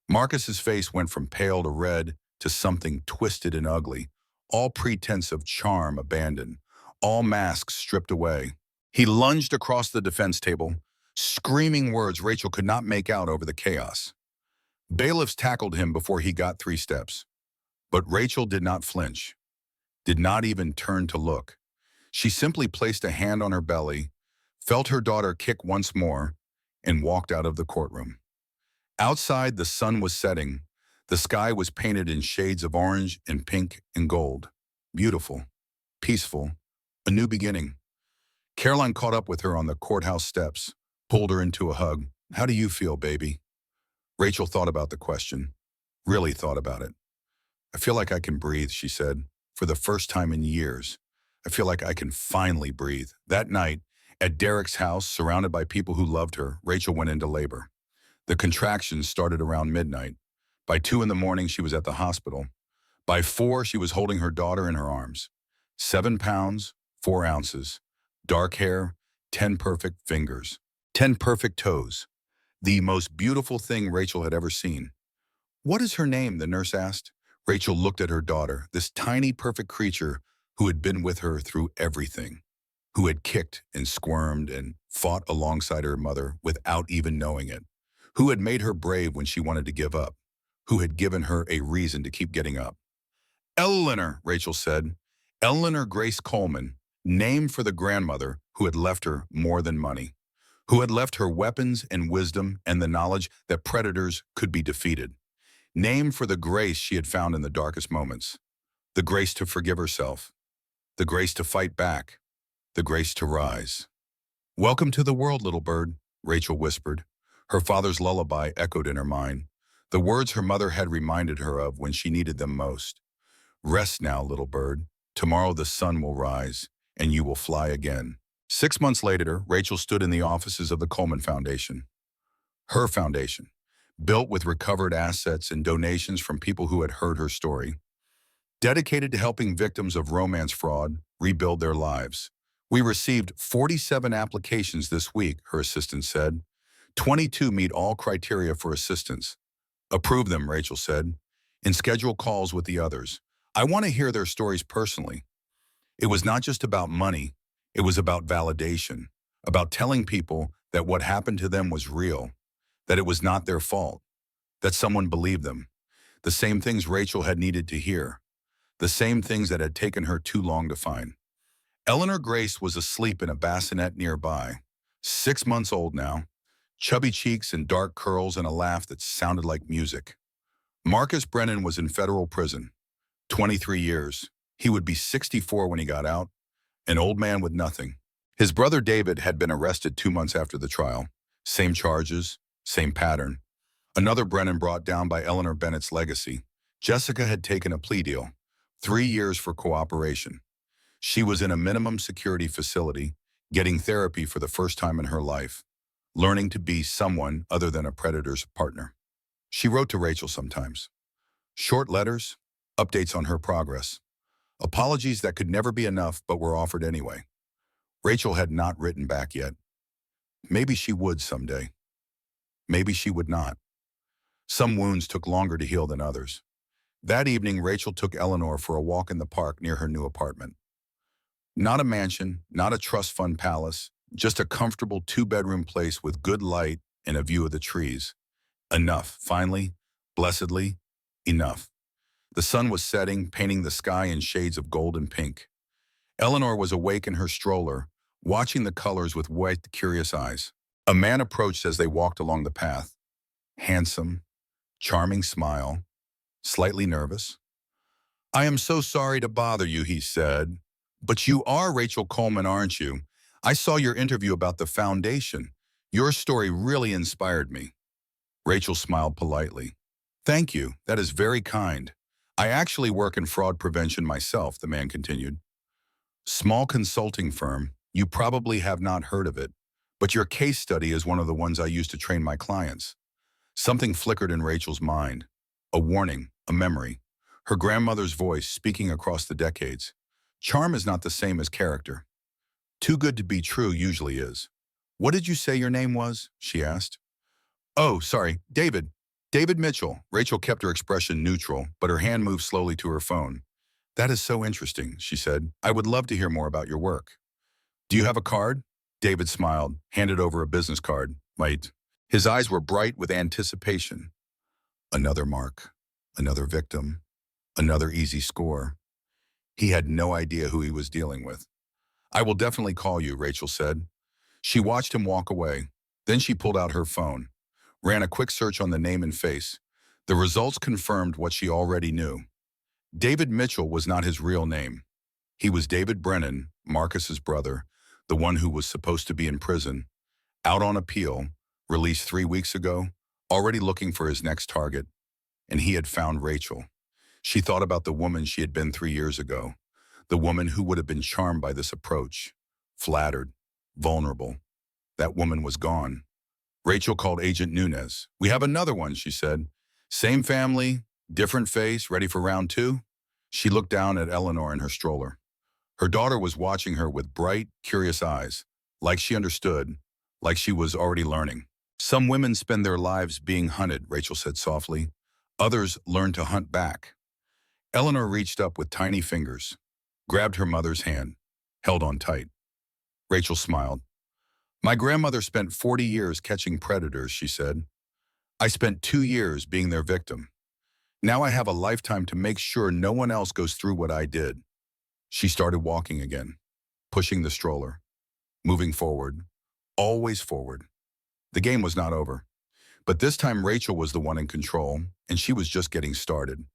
Marcus's face went from pale to red to something twisted and ugly, all pretense of charm abandoned, all masks stripped away. He lunged across the defense table, screaming words Rachel could not make out over the chaos. Bailiffs tackled him before he got 3 steps. But Rachel did not flinch, did not even turn to look. She simply placed a hand on her belly, felt her daughter kick once more, and walked out of the courtroom. Outside, the sun was setting. The sky was painted in shades of orange and pink and gold. Beautiful, peaceful, a new beginning. Caroline caught up with her on the courthouse steps, pulled her into a hug. "How do you feel, baby?" Rachel thought about the question, really thought about it. "I feel like I can breathe," she said. "For the first time in years, I feel like I can finally breathe." That night, at Derek's house, surrounded by people who loved her, Rachel went into labor. The contractions started around midnight. By 2 in the morning, she was at the hospital. By 4, she was holding her daughter in her arms. 7 pounds, 4 ounces. Dark hair, 10 perfect fingers. 10 perfect toes. The most beautiful thing Rachel had ever seen. "What is her name?" the nurse asked. Rachel looked at her daughter, this tiny, perfect creature who had been with her through everything, who had kicked and squirmed and fought alongside her mother without even knowing it, who had made her brave when she wanted to give up, who had given her a reason to keep getting up. "Eleanor," Rachel said. Eleanor Grace Coleman, named for the grandmother who had left her more than money, who had left her weapons and wisdom and the knowledge that predators could be defeated. Named for the grace she had found in the darkest moments, the grace to forgive herself, the grace to fight back, the grace to rise. "Welcome to the world, little bird," Rachel whispered. Her father's lullaby echoed in her mind, the words her mother had reminded her of when she needed them most. "Rest now, little bird. Tomorrow the sun will rise, and you will fly again." 6 months later, Rachel stood in the offices of the Coleman Foundation. Her foundation, built with recovered assets and donations from people who had heard her story, dedicated to helping victims of romance fraud rebuild their lives. "We received 47 applications this week," her assistant said. 22 meet all criteria for assistance. "Approve them," Rachel said, "and schedule calls with the others. I want to hear their stories personally." It was not just about money. It was about validation, about telling people that what happened to them was real, that it was not their fault, that someone believed them. The same things Rachel had needed to hear, the same things that had taken her too long to find. Eleanor Grace was asleep in a bassinet nearby, 6 months old now, chubby cheeks and dark curls and a laugh that sounded like music. Marcus Brennan was in federal prison, 23 years. He would be 64 when he got out, an old man with nothing. His brother David had been arrested 2 months after the trial. Same charges, same pattern. Another Brennan brought down by Eleanor Bennett's legacy. Jessica had taken a plea deal, 3 years for cooperation. She was in a minimum security facility, getting therapy for the first time in her life, learning to be someone other than a predator's partner. She wrote to Rachel sometimes. Short letters, updates on her progress. Apologies that could never be enough but were offered anyway. Rachel had not written back yet. Maybe she would someday. Maybe she would not. Some wounds took longer to heal than others. That evening, Rachel took Eleanor for a walk in the park near her new apartment. Not a mansion, not a trust fund palace, just a comfortable 2-bedroom place with good light and a view of the trees. Enough, finally, blessedly, enough. The sun was setting, painting the sky in shades of gold and pink. Eleanor was awake in her stroller, watching the colors with wet, curious eyes. A man approached as they walked along the path. Handsome, charming smile, slightly nervous. "I am so sorry to bother you," he said. "But you are Rachel Coleman, aren't you? I saw your interview about the foundation. Your story really inspired me." Rachel smiled politely. "Thank you. That is very kind. I actually work in fraud prevention myself," the man continued. "Small consulting firm. You probably have not heard of it, but your case study is one of the ones I use to train my clients." Something flickered in Rachel's mind. A warning, a memory. Her grandmother's voice speaking across the decades. Charm is not the same as character. Too good to be true usually is. "What did you say your name was?" she asked. "Oh, sorry, David. David Mitchell." Rachel kept her expression neutral, but her hand moved slowly to her phone. "That is so interesting," she said. "I would love to hear more about your work. Do you have a card?" David smiled, handed over a business card. Wait. His eyes were bright with anticipation. Another mark, another victim, another easy score. He had no idea who he was dealing with. I will definitely call you, Rachel said. She watched him walk away. Then she pulled out her phone, ran a quick search on the name and face. The results confirmed what she already knew. David Mitchell was not his real name. He was David Brennan, Marcus's brother, the one who was supposed to be in prison, out on appeal, released 3 weeks ago, already looking for his next target. And he had found Rachel. She thought about the woman she had been 3 years ago, the woman who would have been charmed by this approach, flattered, vulnerable. That woman was gone. Rachel called Agent Nunez. We have another one, she said. Same family, different face, ready for round 2? She looked down at Eleanor in her stroller. Her daughter was watching her with bright, curious eyes, like she understood, like she was already learning. Some women spend their lives being hunted, Rachel said softly. Others learn to hunt back. Eleanor reached up with tiny fingers, grabbed her mother's hand, held on tight. Rachel smiled. My grandmother spent 40 years catching predators, she said. I spent 2 years being their victim. Now I have a lifetime to make sure no one else goes through what I did. She started walking again, pushing the stroller, moving forward, always forward. The game was not over. But this time Rachel was the one in control, and she was just getting started.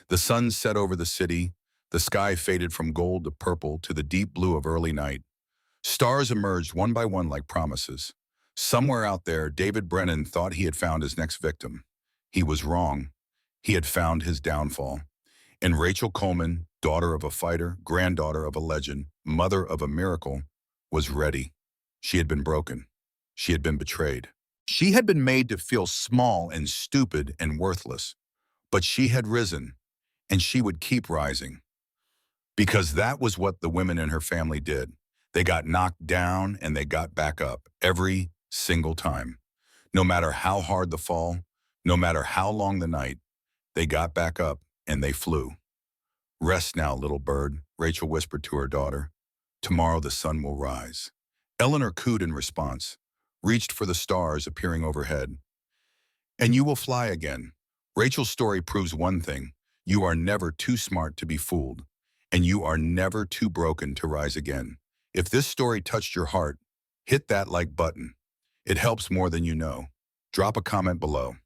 The sun set over the city, the sky faded from gold to purple to the deep blue of early night. Stars emerged one by one like promises. Somewhere out there, David Brennan thought he had found his next victim. He was wrong. He had found his downfall. And Rachel Coleman, daughter of a fighter, granddaughter of a legend, mother of a miracle, was ready. She had been broken. She had been betrayed. She had been made to feel small and stupid and worthless. But she had risen, and she would keep rising. Because that was what the women in her family did. They got knocked down and they got back up every single time. No matter how hard the fall, no matter how long the night, they got back up and they flew. Rest now, little bird, Rachel whispered to her daughter. Tomorrow the sun will rise. Eleanor cooed in response, reached for the stars appearing overhead. And you will fly again. Rachel's story proves one thing. You are never too smart to be fooled, and you are never too broken to rise again. If this story touched your heart, hit that like button. It helps more than you know. Drop a comment below.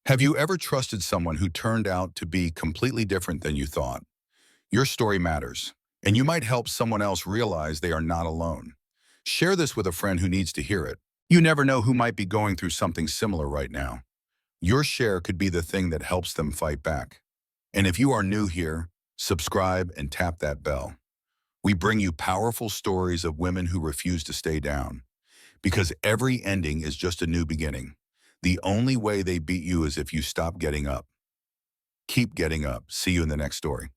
Have you ever trusted someone who turned out to be completely different than you thought? Your story matters, and you might help someone else realize they are not alone. Share this with a friend who needs to hear it. You never know who might be going through something similar right now. Your share could be the thing that helps them fight back. And if you are new here, subscribe and tap that bell. We bring you powerful stories of women who refuse to stay down. Because every ending is just a new beginning. The only way they beat you is if you stop getting up. Keep getting up. See you in the next story.